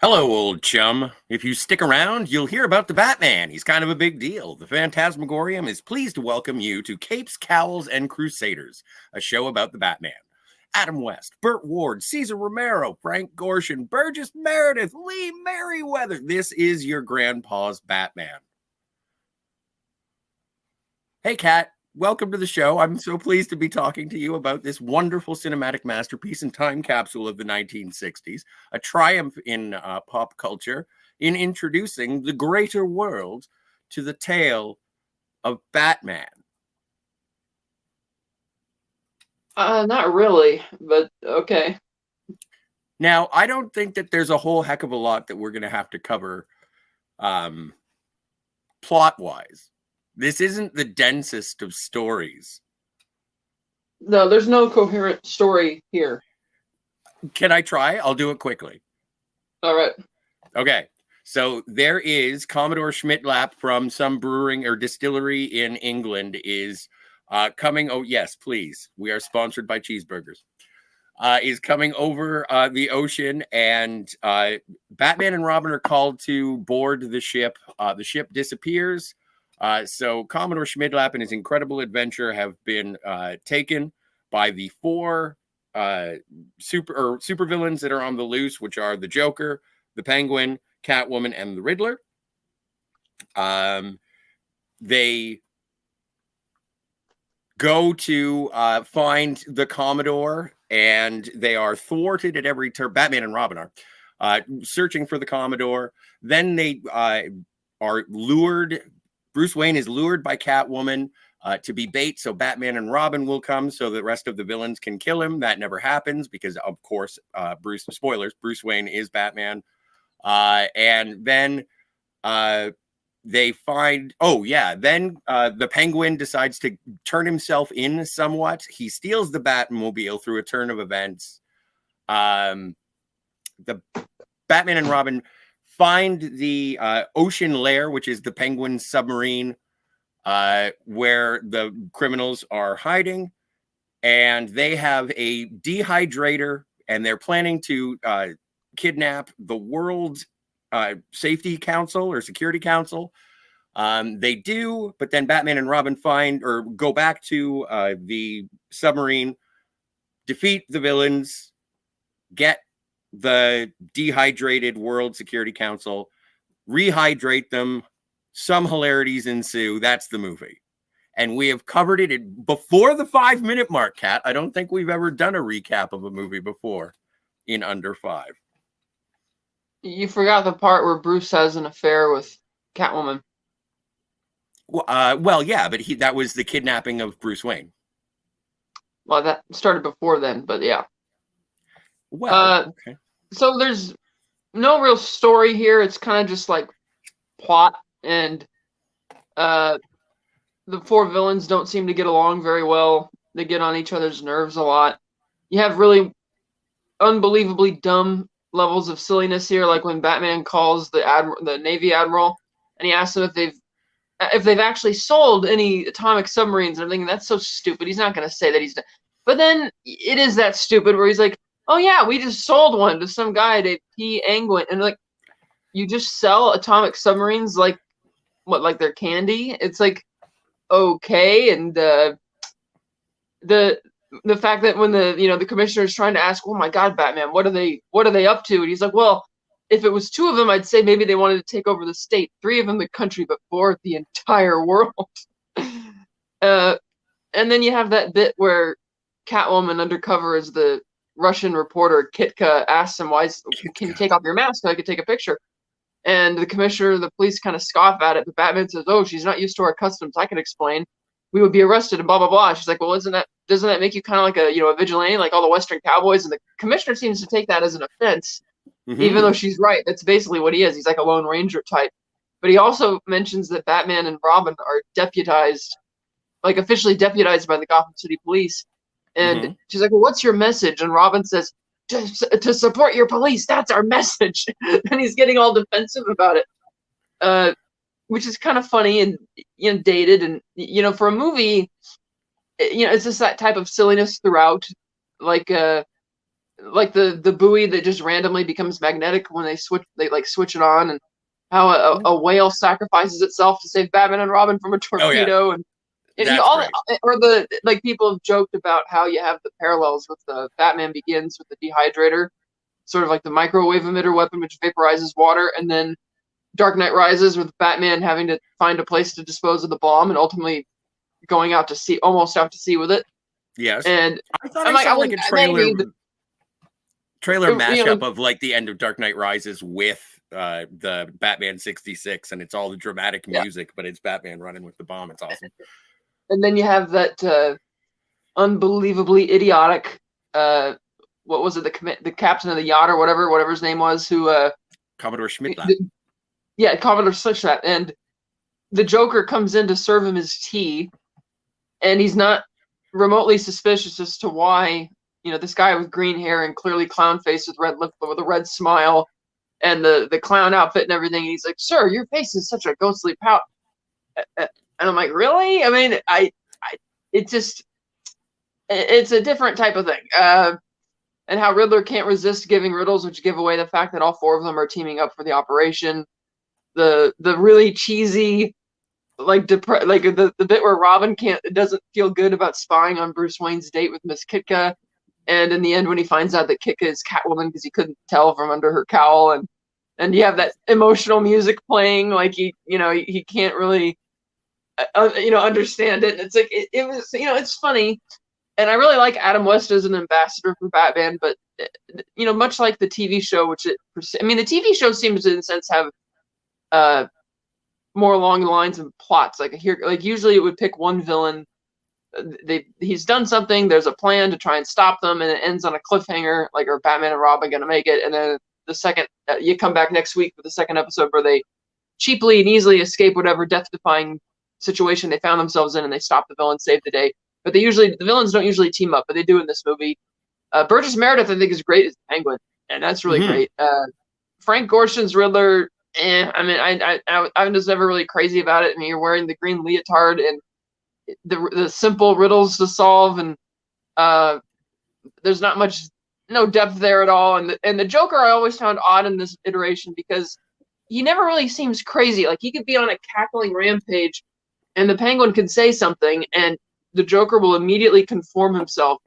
Hello, old chum. If you stick around, you'll hear about the Batman. He's kind of a big deal. The Fantasmagorium is pleased to welcome you to Capes, Cowls, and Crusaders, a show about the Batman. Adam West, Burt Ward, Cesar Romero, Frank Gorshin, Burgess Meredith, Lee Merriweather. This is your grandpa's Batman. Hey, Kat. Welcome to the show. I'm so pleased to be talking to you about this wonderful cinematic masterpiece and time capsule of the 1960s, a triumph in pop culture in introducing the greater world to the tale of Batman. Not really, but okay. Now, I don't think that there's a whole heck of a lot that we're going to have to cover plot-wise. This isn't the densest of stories. No, there's no coherent story here. Can I try? I'll do it quickly. All right. Okay. So there is Commodore Schmidlap from some brewing or distillery in England is coming. Oh, yes, please. We are sponsored by cheeseburgers. Is coming over the ocean, and Batman and Robin are called to board the ship. The ship disappears. So Commodore Schmidlap and his incredible adventure have been taken by the four supervillains that are on the loose, which are the Joker, the Penguin, Catwoman, and the Riddler. They go to find the Commodore, and they are thwarted at every turn. Batman and Robin are searching for the Commodore. Then they are lured. Bruce Wayne is lured by Catwoman to be bait, so Batman and Robin will come so the rest of the villains can kill him. That never happens because, of course, Bruce Wayne is Batman. And then they find, then the Penguin decides to turn himself in somewhat. He steals the Batmobile through a turn of events. The Batman and Robin find the ocean lair, which is the Penguin submarine, where the criminals are hiding, and they have a dehydrator, and they're planning to kidnap the World Safety Council or Security Council. They do, but then Batman and Robin find or go back to the submarine, defeat the villains, get the dehydrated World Security Council, rehydrate them. Some hilarities ensue. That's the movie. And we have covered it before the 5-minute mark, Kat. I don't think we've ever done a recap of a movie before in under 5. You forgot the part where Bruce has an affair with Catwoman. Well, yeah, but that was the kidnapping of Bruce Wayne. Well, that started before then, but yeah. Well, okay. So there's no real story here. It's kind of just like plot, and the four villains don't seem to get along very well. They get on each other's nerves a lot. You have really unbelievably dumb levels of silliness here, like when Batman calls the Navy admiral, and he asks him if they've actually sold any atomic submarines and everything. That's so stupid. He's not going to say that he's done. But then it is that stupid where he's like, oh yeah, we just sold one to some guy named P. Angwin. And like, you just sell atomic submarines like they're candy? It's like, okay. And the fact that when the commissioner is trying to ask, oh my God, Batman, what are they up to? And he's like, well, if it was 2 of them, I'd say maybe they wanted to take over the state. 3 of them, the country, but 4, the entire world. And then you have that bit where Catwoman undercover as the Russian reporter Kitka asks him, can you take off your mask so I could take a picture? And the commissioner of the police kind of scoff at it. The Batman says, oh, she's not used to our customs. I can explain. We would be arrested and blah, blah, blah. She's like, well, doesn't that make you kind of like a vigilante, like all the Western cowboys? And the commissioner seems to take that as an offense, even though she's right. That's basically what he is. He's like a Lone Ranger type. But he also mentions that Batman and Robin are deputized, like officially deputized by the Gotham City Police. And she's like, well, what's your message? And Robin says, to support your police. That's our message. And he's getting all defensive about it, which is kind of funny and dated. And for a movie, it's just that type of silliness throughout. Like like the buoy that just randomly becomes magnetic when they switch it on, and how a whale sacrifices itself to save Batman and Robin from a Oh yeah, torpedo, and you that's all, great. or the like people have joked about how you have the parallels with the Batman Begins with the dehydrator, sort of like the microwave emitter weapon which vaporizes water, and then Dark Knight Rises with Batman having to find a place to dispose of the bomb and ultimately going out to sea, almost out to sea with it. Yes, And I thought I'm I like, saw I like wouldn't a maybe trailer you know mashup of like the end of Dark Knight Rises with the Batman 66, and it's all the dramatic yeah. music, but it's Batman running with the bomb. It's awesome. And then you have that unbelievably idiotic what was it, the captain of the yacht or whatever his name was, who Commodore Schmidlap. yeah, Commodore Slipshot, and the Joker comes in to serve him his tea, and he's not remotely suspicious as to why, this guy with green hair and clearly clown face with red lip with a red smile and the clown outfit and everything. And he's like, "Sir, your face is such a ghostly pout." And I'm like, "Really?" I mean, it just, it's a different type of thing. And how Riddler can't resist giving riddles, which give away the fact that all four of them are teaming up for the operation. The really cheesy, like the bit where Robin doesn't feel good about spying on Bruce Wayne's date with Miss Kitka, and in the end when he finds out that Kitka is Catwoman because he couldn't tell from under her cowl, and you have that emotional music playing, like he can't really understand it, and it's like it was, it's funny. And I really like Adam West as an ambassador for Batman, but much like the TV show, the TV show seems to in a sense have more along the lines of plots. Like here, like usually it would pick one villain. He's done something. There's a plan to try and stop them, and it ends on a cliffhanger. Like, are Batman and Robin going to make it? And then the second you come back next week for the second episode where they cheaply and easily escape whatever death-defying situation they found themselves in, and they stop the villain, save the day. But the villains don't usually team up, but they do in this movie. Burgess Meredith, I think, is great as the Penguin, and that's really great. Frank Gorshin's Riddler, I mean, I'm just never really crazy about it. I mean, you're wearing the green leotard and the simple riddles to solve, and there's not much, no depth there at all. And the Joker I always found odd in this iteration because he never really seems crazy. Like, he could be on a cackling rampage, and the Penguin could say something, and the Joker will immediately conform himself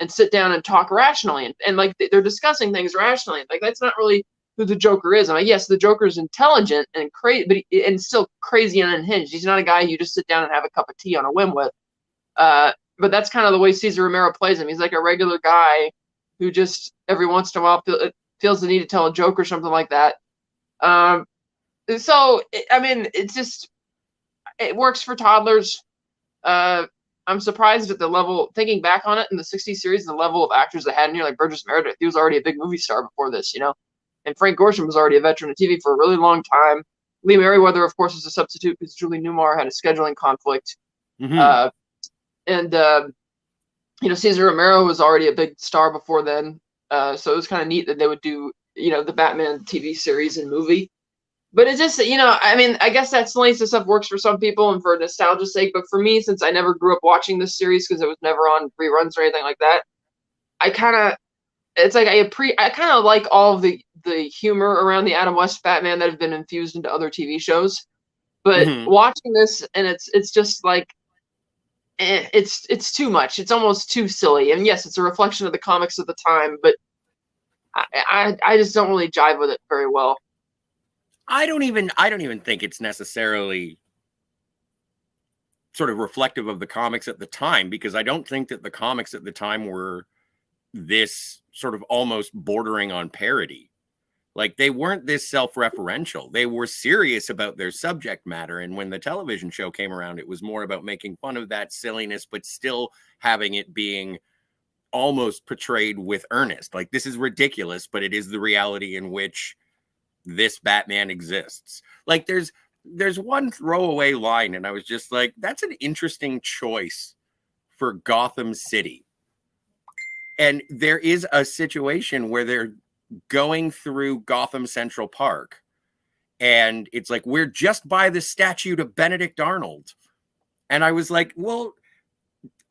and sit down and talk rationally, and like they're discussing things rationally. Like, that's not really who the Joker is. I mean, yes, the Joker's intelligent and crazy, and still crazy and unhinged. He's not a guy you just sit down and have a cup of tea on a whim with. But that's kind of the way Cesar Romero plays him. He's like a regular guy who just every once in a while feels the need to tell a joke or something like that. So I mean, it works for toddlers. I'm surprised at the level, thinking back on it in the 60s series, the level of actors they had in here, like Burgess Meredith. He was already a big movie star before this, and Frank Gorshin was already a veteran of TV for a really long time. Lee Merriweather, of course, was a substitute because Julie Newmar had a scheduling conflict. And Cesar Romero was already a big star before then. So it was kind of neat that they would do, the Batman TV series and movie. But it's just, I mean, I guess that Salinas stuff works for some people and for nostalgia's sake. But for me, since I never grew up watching this series because it was never on reruns or anything like that, it's like I kind of like all of the humor around the Adam West Batman that have been infused into other TV shows. But watching this, and it's just like, it's too much. It's almost too silly. And yes, it's a reflection of the comics of the time, but I just don't really jive with it very well. I don't even think it's necessarily sort of reflective of the comics at the time, because I don't think that the comics at the time were this sort of almost bordering on parody. Like, they weren't this self-referential. They were serious about their subject matter. And when the television show came around, it was more about making fun of that silliness, but still having it being almost portrayed with earnest. Like, this is ridiculous, but it is the reality in which this Batman exists. Like, there's one throwaway line, and I was just like, that's an interesting choice for Gotham City. And there is a situation where they're going through Gotham Central Park, and it's like, we're just by the statue to Benedict Arnold. And I was like, well,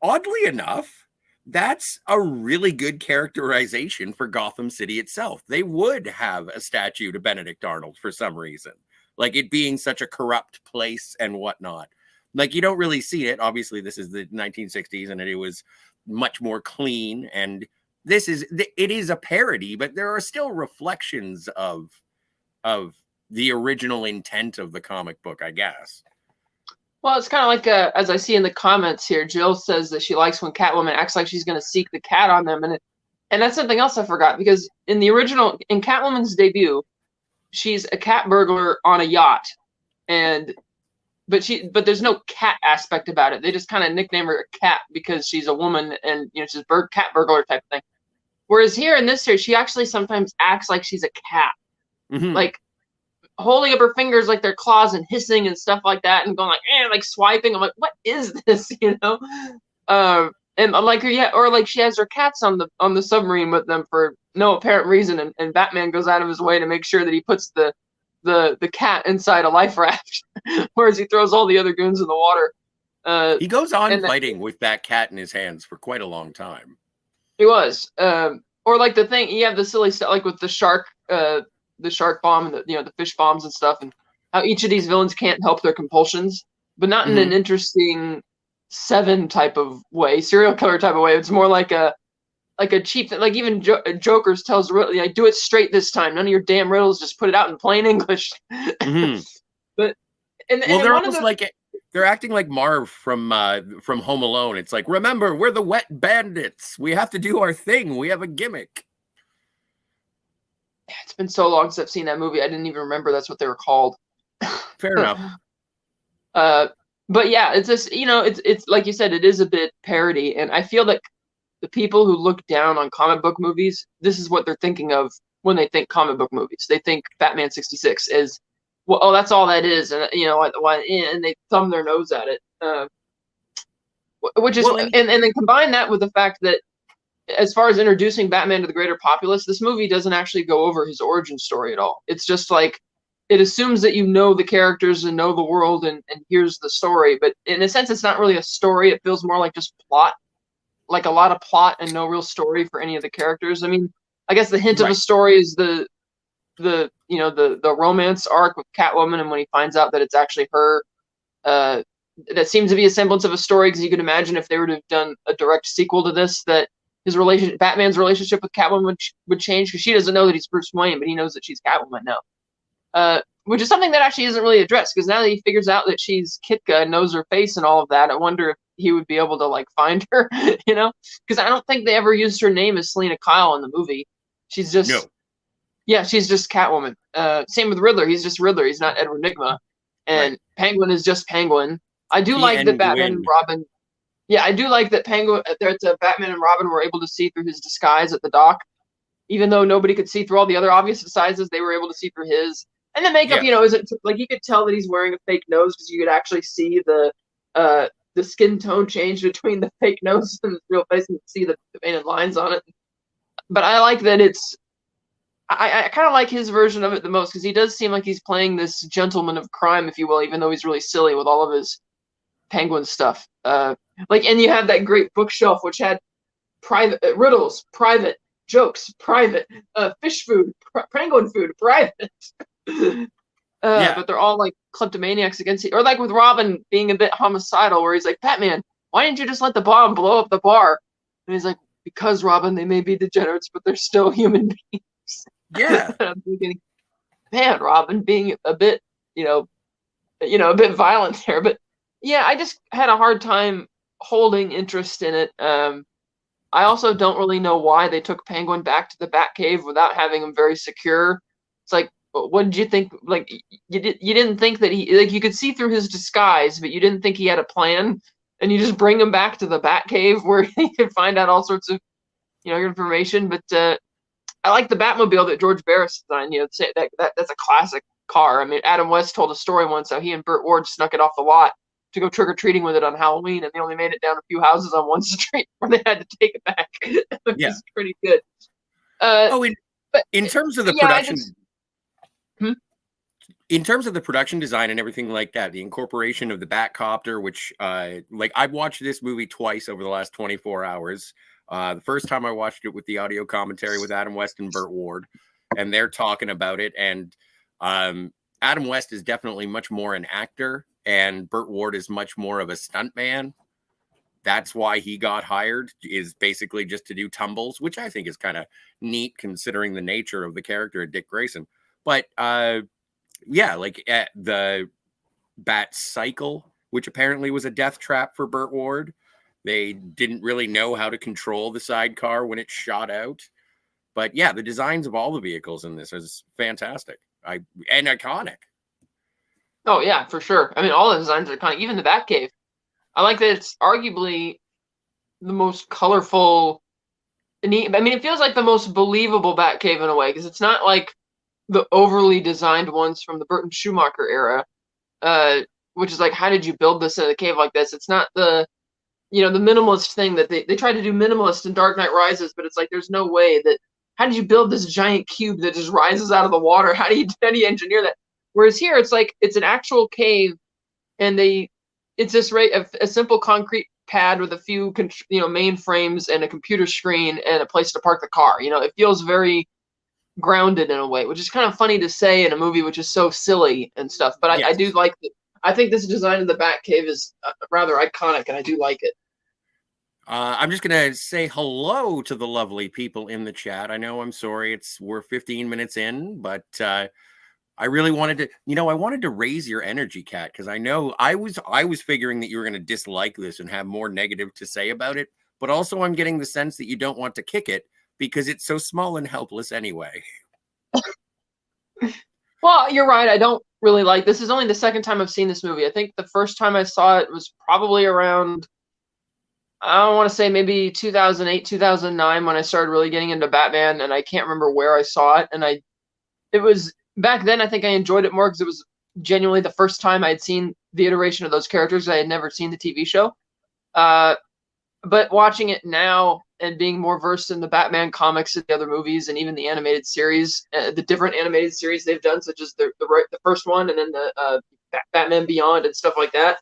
oddly enough, That's a really good characterization for Gotham City itself. They would have a statue to Benedict Arnold for some reason, like it being such a corrupt place and whatnot. Like you don't really see it. Obviously, this is the 1960s, and it was much more clean. And it is a parody, but there are still reflections of the original intent of the comic book, I guess. Well, it's kind of like, as I see in the comments here, Jill says that she likes when Catwoman acts like she's going to seek the cat on them. And that's something else I forgot, because in Catwoman's debut, she's a cat burglar on a yacht. But there's no cat aspect about it. They just kind of nickname her a cat because she's a woman and, she's a cat burglar type thing. Whereas here in this series, she actually sometimes acts like she's a cat. Mm-hmm. Like, holding up her fingers like they're claws and hissing and stuff like that, and going like swiping. I'm like, what is this? And like or like she has her cats on the submarine with them for no apparent reason, and Batman goes out of his way to make sure that he puts the cat inside a life raft, whereas he throws all the other goons in the water. He goes on fighting with that cat in his hands for quite a long time. He was, or like the thing you have the silly stuff like with the shark bomb and the fish bombs and stuff, and how each of these villains can't help their compulsions, but not in an interesting Seven type of way, serial killer type of way. It's more like a cheap thing. Like even Joker's tells Riddler, I do it straight this time. None of your damn riddles. Just put it out in plain English. But they're almost like they're acting like Marv from Home Alone. It's like, remember, we're the wet bandits. We have to do our thing. We have a gimmick. It's been so long since I've seen that movie. I didn't even remember that's what they were called. Fair enough. But yeah, it's just, it's like you said, it is a bit parody. And I feel that the people who look down on comic book movies, this is what they're thinking of when they think comic book movies. They think Batman 66 is, well, oh, that's all that is. And, and they thumb their nose at it. Which is, and then combine that with the fact that, as far as introducing Batman to the greater populace, this movie doesn't actually go over his origin story at all. It's just like, it assumes that you know the characters and know the world and here's the story. But in a sense, it's not really a story. It feels more like just plot, like a lot of plot and no real story for any of the characters. I mean, I guess the hint of a story is the romance arc with Catwoman, and when he finds out that it's actually her, that seems to be a semblance of a story, because you could imagine if they were to have done a direct sequel to this, that Batman's relationship with Catwoman would change, because she doesn't know that he's Bruce Wayne, but he knows that she's Catwoman now. Which is something that actually isn't really addressed, because now that he figures out that she's Kitka and knows her face and all of that, I wonder if he would be able to like find her, because I don't think they ever used her name as Selena Kyle in the movie. She's just, she's just Catwoman. Same with Riddler. He's just Riddler. He's not Edward Nygma. And Penguin is just Penguin. I do like that Batman and Robin. Yeah, I do like that Batman and Robin were able to see through his disguise at the dock. Even though nobody could see through all the other obvious disguises, they were able to see through his. And the makeup, isn't like you could tell that he's wearing a fake nose, because you could actually see the skin tone change between the fake nose and the real face, and see the painted lines on it. But I like that I kind of like his version of it the most, because he does seem like he's playing this gentleman of crime, if you will, even though he's really silly with all of his Penguin stuff. And you have that great bookshelf which had private riddles, private jokes, private fish food, penguin food, private. But they're all like kleptomaniacs against or like with Robin being a bit homicidal, where he's like, Batman, why didn't you just let the bomb blow up the bar? And he's like, because Robin, they may be degenerates, but they're still human beings. Yeah. I'm thinking, man, Robin being a bit, a bit violent there. But yeah, I just had a hard time holding interest in it. I also don't really know why they took Penguin back to the Batcave without having him very secure. It's like, what did you think? Like, you didn't think that you could see through his disguise, but you didn't think he had a plan, and you just bring him back to the Batcave where he could find out all sorts of, information. But I like the Batmobile that George Barris designed. That's a classic car. I mean, Adam West told a story once how he and Burt Ward snuck it off the lot to go trick-or-treating with it on Halloween, and they only made it down a few houses on one street where they had to take it back. It's pretty good. In terms of the production, in terms of the production design and everything like that, the incorporation of the Batcopter, which I've watched this movie twice over the last 24 hours. The first time I watched it with the audio commentary with Adam West and Burt Ward, and they're talking about it. And Adam West is definitely much more an actor, and Burt Ward is much more of a stuntman. That's why he got hired, is basically just to do tumbles, which I think is kind of neat considering the nature of the character of Dick Grayson. But yeah, like the Bat Cycle, which apparently was a death trap for Burt Ward. They didn't really know how to control the sidecar when it shot out. But yeah, the designs of all the vehicles in this is fantastic. And iconic. Oh yeah, for sure. I mean, all the designs are iconic. Even the Batcave. I like that it's arguably the most colorful. I mean, it feels like the most believable Batcave in a way, because it's not like the overly designed ones from the Burton Schumacher era, which is like, how did you build this in a cave like this? It's not the minimalist thing that they tried to do minimalist in Dark Knight Rises, but it's like, there's no way that, how did you build this giant cube that just rises out of the water? How do you engineer that? Whereas here, it's like, it's an actual cave, and it's just a simple concrete pad with a few main frames and a computer screen and a place to park the car. It feels very grounded in a way, which is kind of funny to say in a movie which is so silly and stuff. But Yes. I do like it. I think this design of the Batcave is rather iconic, and I do like it. I'm just gonna say hello to the lovely people in the chat. I know, I'm sorry, we're 15 minutes in, but I really wanted to, I wanted to raise your energy, Kat, because I know I was figuring that you were going to dislike this and have more negative to say about it, but also I'm getting the sense that you don't want to kick it because it's so small and helpless anyway. Well, you're right. I don't really like this. Is only the second time I've seen this movie. I think the first time I saw it was probably around, I don't want to say maybe 2008, 2009, when I started really getting into Batman, and I can't remember where I saw it. And it was back then, I think I enjoyed it more because it was genuinely the first time I had seen the iteration of those characters. I had never seen the TV show. But watching it now and being more versed in the Batman comics and the other movies and even the animated series, the different animated series they've done, such as the first one and then the Batman Beyond and stuff like that.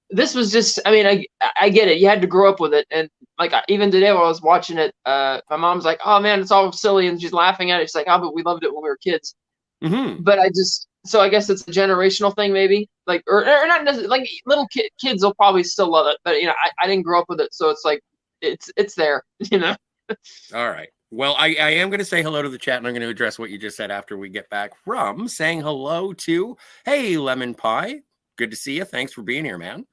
This was just, I mean, I get it. You had to grow up with it. And like, even today while I was watching it, my mom's like, oh man, it's all silly. And she's laughing at it. She's like, oh, but we loved it when we were kids. Mm-hmm. But so I guess it's a generational thing, maybe, like, or not necessarily, like little kids will probably still love it, but I didn't grow up with it, so it's like it's there. All right. Well, I am going to say hello to the chat, and I'm going to address what you just said after we get back from saying hello to, hey, Lemon Pie. Good to see you. Thanks for being here, man.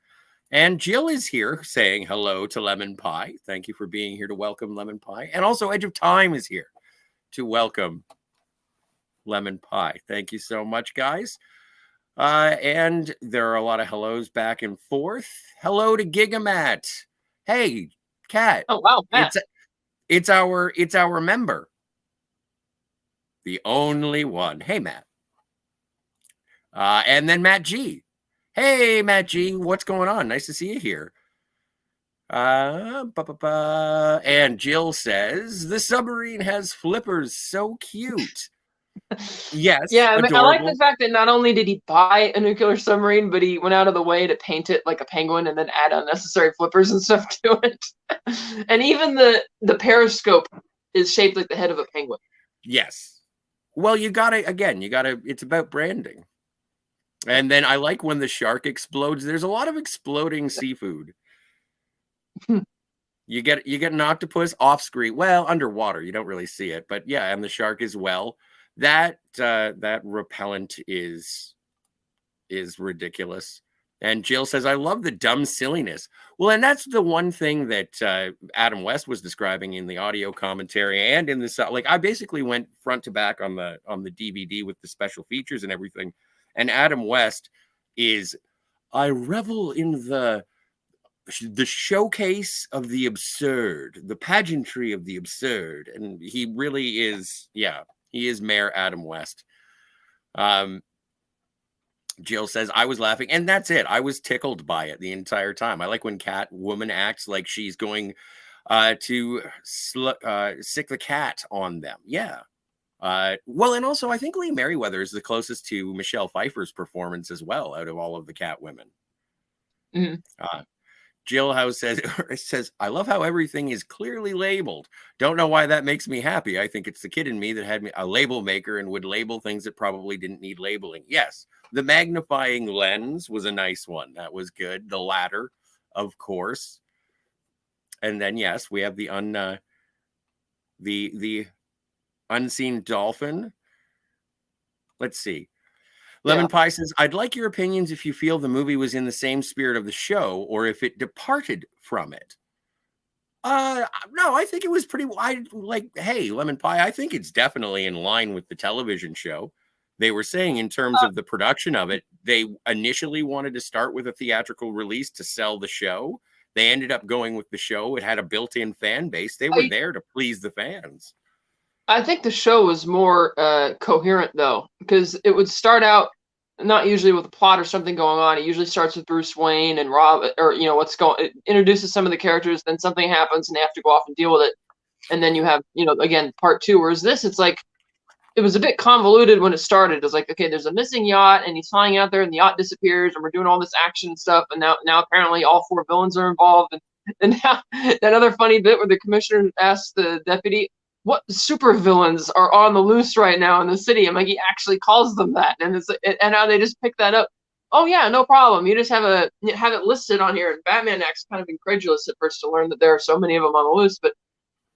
And Jill is here saying hello to Lemon Pie. Thank you for being here to welcome Lemon Pie. And also Edge of Time is here to welcome Lemon Pie. Thank you so much, guys. And there are a lot of hellos back and forth. Hello to Gigamat. Hey, Kat. Oh wow, Matt. It's our member. The only one. Hey, Matt. And then Matt G. Hey, Matt G. What's going on? Nice to see you here. And Jill says the submarine has flippers. So cute. Yes. Yeah, I mean, I like adorable. the fact that not only did he buy a nuclear submarine, but he went out of the way to paint it like a penguin and then add unnecessary flippers and stuff to it. And even the periscope is shaped like the head of a penguin. Yes. Well, it's about branding. And then I like when the shark explodes. There's a lot of exploding seafood. You get an octopus off screen. Well, underwater, you don't really see it, but yeah, and the shark as well. That repellent is ridiculous. And Jill says, I love the dumb silliness. Well, and that's the one thing that Adam West was describing in the audio commentary and in the, like, I basically went front to back on the DVD with the special features and everything. And Adam West is, I revel in the showcase of the absurd, the pageantry of the absurd. And he really is, yeah, he is Mayor Adam West. Jill says, I was laughing, and that's it. I was tickled by it the entire time. I like when Catwoman acts like she's going to sick the cat on them. Yeah. Well, and also I think Lee Merriweather is the closest to Michelle Pfeiffer's performance as well out of all of the Catwomen. Mm-hmm. Jill House says, it says, I love how everything is clearly labeled. Don't know why that makes me happy. I think it's the kid in me that had me a label maker and would label things that probably didn't need labeling. Yes, the magnifying lens was a nice one. That was good. The ladder, of course. And then, yes, we have the unseen dolphin. Let's see. Lemon Pie says, I'd like your opinions if you feel the movie was in the same spirit of the show or if it departed from it. No, I think it was pretty wide. Like, hey, Lemon Pie, I think it's definitely in line with the television show. They were saying in terms of the production of it, they initially wanted to start with a theatrical release to sell the show. They ended up going with the show. It had a built-in fan base. They were there to please the fans. I think the show was more coherent, though, because it would start out not usually with a plot or something going on. It usually starts with Bruce Wayne and Rob, or it introduces some of the characters, then something happens and they have to go off and deal with it. And then you have, again, part two. Whereas this, it's like, it was a bit convoluted when it started. It's like, okay, there's a missing yacht and he's flying out there and the yacht disappears and we're doing all this action stuff. And now apparently all four villains are involved. And now that other funny bit where the commissioner asks the deputy, what super villains are on the loose right now in the city? And like, he actually calls them that. And now they just pick that up. Oh yeah, no problem. You just have it listed on here. And Batman acts kind of incredulous at first to learn that there are so many of them on the loose, but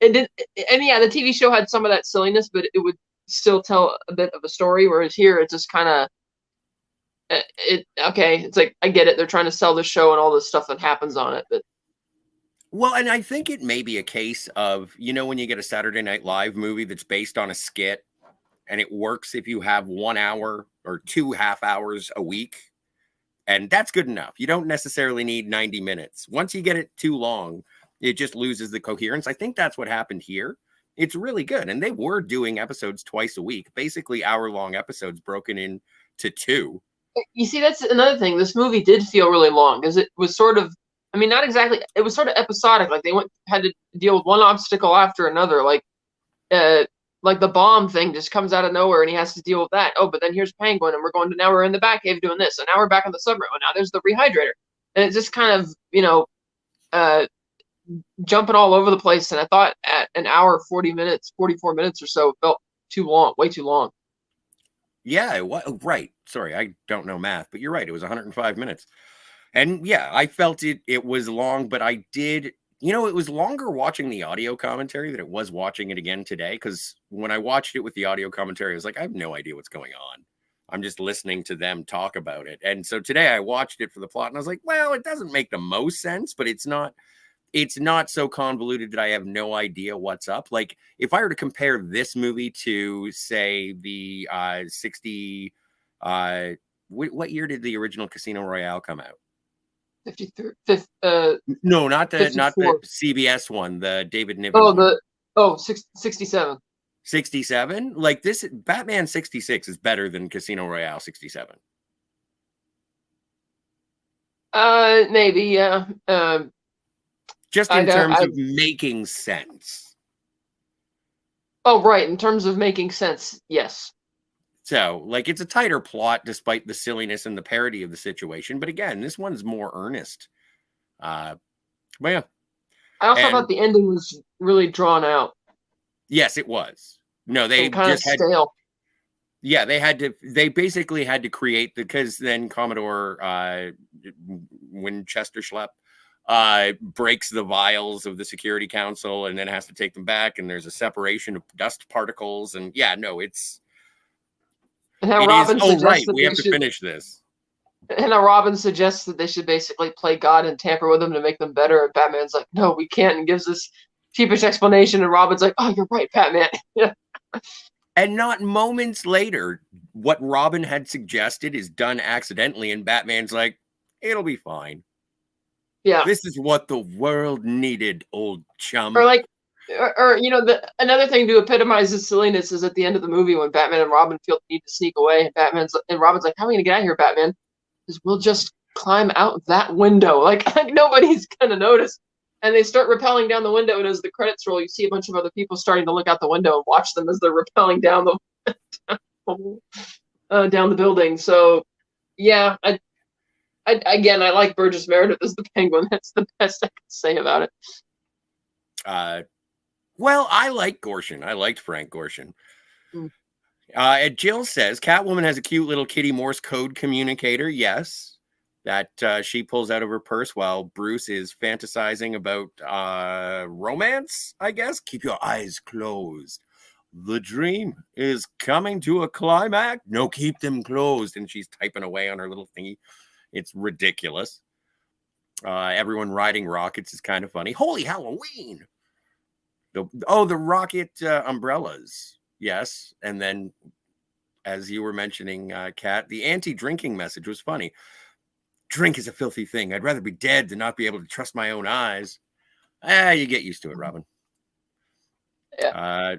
it did. And yeah, the TV show had some of that silliness, but it would still tell a bit of a story. Whereas here, it's just kind of, okay. It's like, I get it. They're trying to sell the show and all this stuff that happens on it, but. Well, and I think it may be a case of, when you get a Saturday Night Live movie that's based on a skit and it works if you have 1 hour or 2 half hours a week. And that's good enough. You don't necessarily need 90 minutes. Once you get it too long, it just loses the coherence. I think that's what happened here. It's really good. And they were doing episodes twice a week, basically hour-long episodes broken into 2. You see, that's another thing. This movie did feel really long because it was sort of, not exactly. It was sort of episodic. Like they had to deal with one obstacle after another. Like the bomb thing just comes out of nowhere, and he has to deal with that. Oh, but then here's Penguin, and now we're in the Batcave doing this, and now we're back on the submarine. Now there's the rehydrator, and it's just kind of jumping all over the place. And I thought at an hour 44 minutes or so, it felt too long, way too long. Yeah, right. Sorry, I don't know math, but you're right. It was 105 minutes. And yeah, I felt it was long, but I did, it was longer watching the audio commentary than it was watching it again today. Because when I watched it with the audio commentary, I was like, I have no idea what's going on. I'm just listening to them talk about it. And so today I watched it for the plot and I was like, well, it doesn't make the most sense, but it's not so convoluted that I have no idea what's up. Like if I were to compare this movie to say the 60, what year did the original Casino Royale come out? 53. No, not the 54. Not the CBS one, the David Niven. 67. 67? Like this Batman 66 is better than Casino Royale 67. Maybe, yeah. Just in terms of making sense. Oh, right. In terms of making sense, yes. So, like, it's a tighter plot despite the silliness and the parody of the situation. But again, this one's more earnest. But yeah. I also thought the ending was really drawn out. Yes, it was. No, they kind just of stale. Yeah, they basically had to create, because then Commodore Winchester Schlepp breaks the vials of the Security Council and then has to take them back. And there's a separation of dust particles. And yeah, no, it's. And how Robin right, we have to finish this. And how Robin suggests that they should basically play God and tamper with them to make them better. And Batman's like, no, we can't, and gives this cheapish explanation. And Robin's like, oh, you're right, Batman. And not moments later, what Robin had suggested is done accidentally. And Batman's like, it'll be fine. Yeah. This is what the world needed, old chum. Or like, another thing to epitomize this silliness is at the end of the movie when Batman and Robin feel the need to sneak away, and Robin's like, "How are we gonna get out of here, Batman?" Because we'll just climb out that window. Like nobody's gonna notice. And they start rappelling down the window, and as the credits roll, you see a bunch of other people starting to look out the window and watch them as they're rappelling down the down the building. So, yeah, I like Burgess Meredith as the Penguin. That's the best I can say about it. Well, I like Gorshin. I liked Frank Gorshin. Mm. And Jill says Catwoman has a cute little kitty Morse code communicator. Yes, that she pulls out of her purse while Bruce is fantasizing about romance, I guess. Keep your eyes closed. The dream is coming to a climax. No, keep them closed. And she's typing away on her little thingy. It's ridiculous. Everyone riding rockets is kind of funny. Holy Halloween! The rocket umbrellas. Yes. And then, as you were mentioning, Kat, the anti-drinking message was funny. Drink is a filthy thing. I'd rather be dead than not be able to trust my own eyes. You get used to it, Robin. Yeah.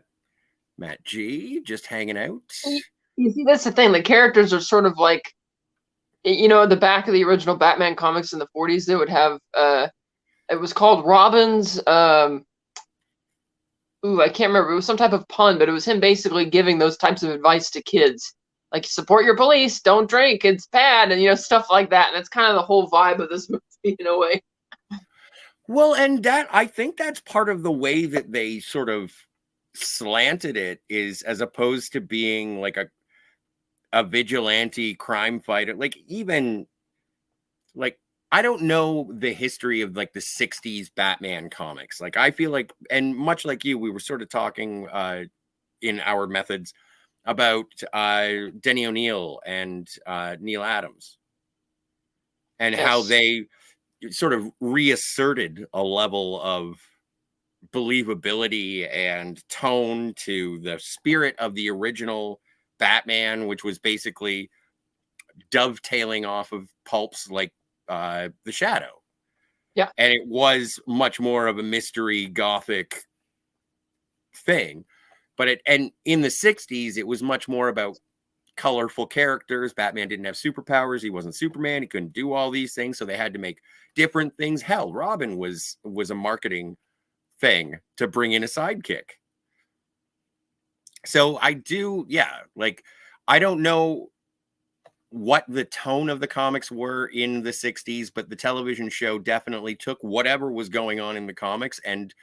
Matt G, just hanging out. You see, that's the thing. The characters are sort of like, at the back of the original Batman comics in the 40s, they would have, it was called Robin's, I can't remember. It was some type of pun, but it was him basically giving those types of advice to kids. Like, support your police, don't drink, it's bad, and, stuff like that. And that's kind of the whole vibe of this movie in a way. Well, and I think that's part of the way that they sort of slanted it, is as opposed to being like a vigilante crime fighter, like even like I don't know the history of like the 60s Batman comics. Like I feel like, and much like you, we were sort of talking in our methods about Denny O'Neil and Neil Adams and how they sort of reasserted a level of believability and tone to the spirit of the original Batman, which was basically dovetailing off of pulps like The Shadow. Yeah. And it was much more of a mystery gothic thing. But and in the 60s, it was much more about colorful characters. Batman didn't have superpowers. He wasn't Superman. He couldn't do all these things. So they had to make different things. Hell, Robin was a marketing thing to bring in a sidekick. So I do, like, I don't know what the tone of the comics were in the 60s, but the television show definitely took whatever was going on in the comics, and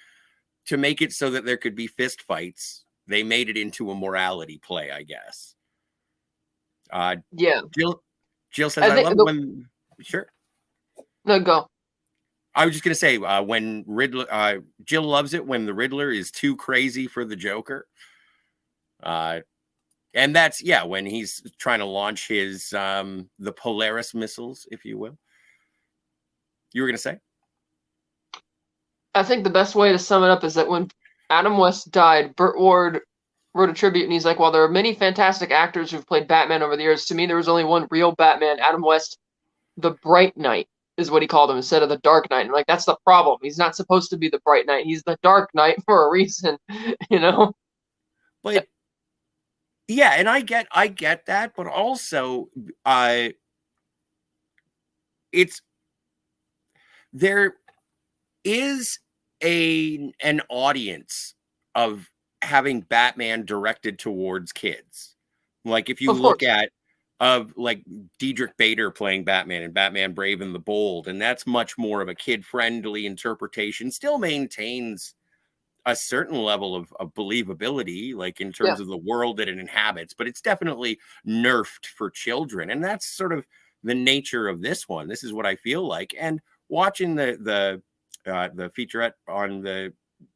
to make it so that there could be fist fights, they made it into a morality play, I guess. Yeah. Jill says, I love when... Sure. No, go. I was just going to say, when Riddler... Jill loves it when the Riddler is too crazy for the Joker. And that's, when he's trying to launch his, the Polaris missiles, if you will. You were going to say? I think the best way to sum it up is that when Adam West died, Burt Ward wrote a tribute, and he's like, "Well, there are many fantastic actors who've played Batman over the years. To me, there was only one real Batman, Adam West, the Bright Knight is what he called him instead of the Dark Knight." And like, that's the problem. He's not supposed to be the Bright Knight. He's the Dark Knight for a reason, But yeah, and I get that, but also there is an audience of having Batman directed towards kids. Like if you look at like Diedrich Bader playing Batman and Batman Brave and the Bold, and that's much more of a kid-friendly interpretation, still maintains a certain level of believability, like in terms of the world that it inhabits, but it's definitely nerfed for children. And that's sort of the nature of this one. This is what I feel like. And watching the featurette on the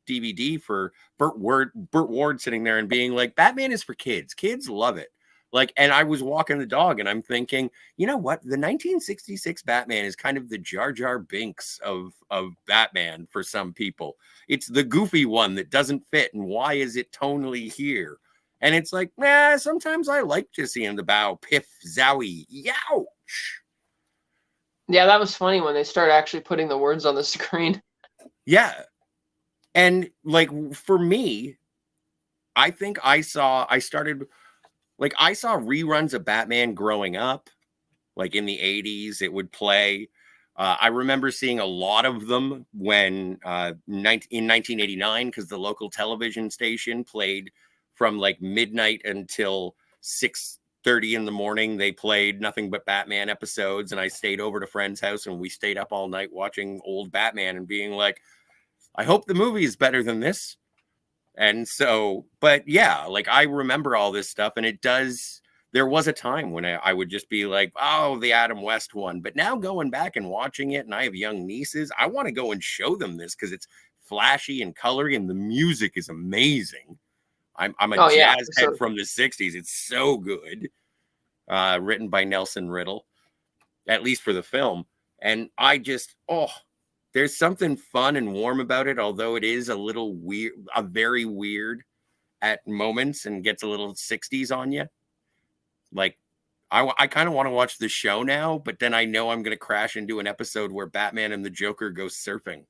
DVD for Burt Ward sitting there and being like, Batman is for kids. Kids love it. Like, and I was walking the dog and I'm thinking, you know what? The 1966 Batman is kind of the Jar Jar Binks of Batman for some people. It's the goofy one that doesn't fit. And why is it tonally here? And it's like, sometimes I like just seeing the bow, piff, zowie, youch. Yeah, that was funny when they started actually putting the words on the screen. Yeah. And like, for me, I think I saw reruns of Batman growing up, like in the 80s, it would play. I remember seeing a lot of them when in 1989, because the local television station played from like midnight until 6 8:30 in the morning, they played nothing but Batman episodes, and I stayed over to a friend's house, and we stayed up all night watching old Batman and being like, I hope the movie is better than this. And so, but yeah, like I remember all this stuff, and it does. There was a time when I would just be like, oh, the Adam West one. But now going back and watching it, and I have young nieces, I want to go and show them this because it's flashy and colory, and the music is amazing. I'm a jazz head from the 60s. It's so good. Written by Nelson Riddle, at least for the film. And I just, there's something fun and warm about it, although it is a little weird, very weird at moments and gets a little 60s on you. Like, I kind of want to watch the show now, but then I know I'm going to crash into an episode where Batman and the Joker go surfing.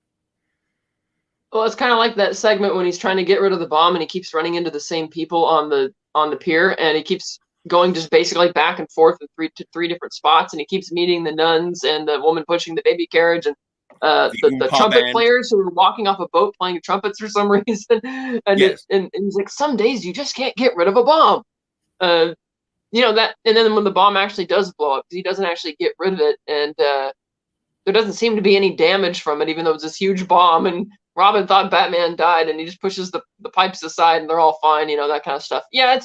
Well, it's kind of like that segment when he's trying to get rid of the bomb and he keeps running into the same people on the pier, and he keeps going just basically back and forth in three different spots, and he keeps meeting the nuns and the woman pushing the baby carriage and the trumpet players who are walking off a boat playing trumpets for some reason. And, yes. And he's like, some days you just can't get rid of a bomb. That, and then when the bomb actually does blow up, he doesn't actually get rid of it, and there doesn't seem to be any damage from it, even though it's this huge bomb. And Robin thought Batman died, and he just pushes the pipes aside, and they're all fine, that kind of stuff. Yeah,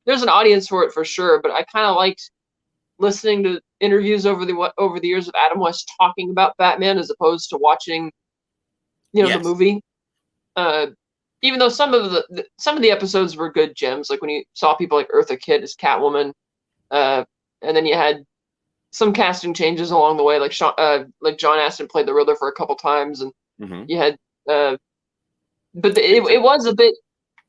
there's an audience for it for sure, but I kind of liked listening to interviews over the years of Adam West talking about Batman as opposed to watching, the movie. Even though some of the episodes were good gems, like when you saw people like Eartha Kitt as Catwoman, and then you had some casting changes along the way, like John Astin played the Riddler for a couple times, and you had, it was a bit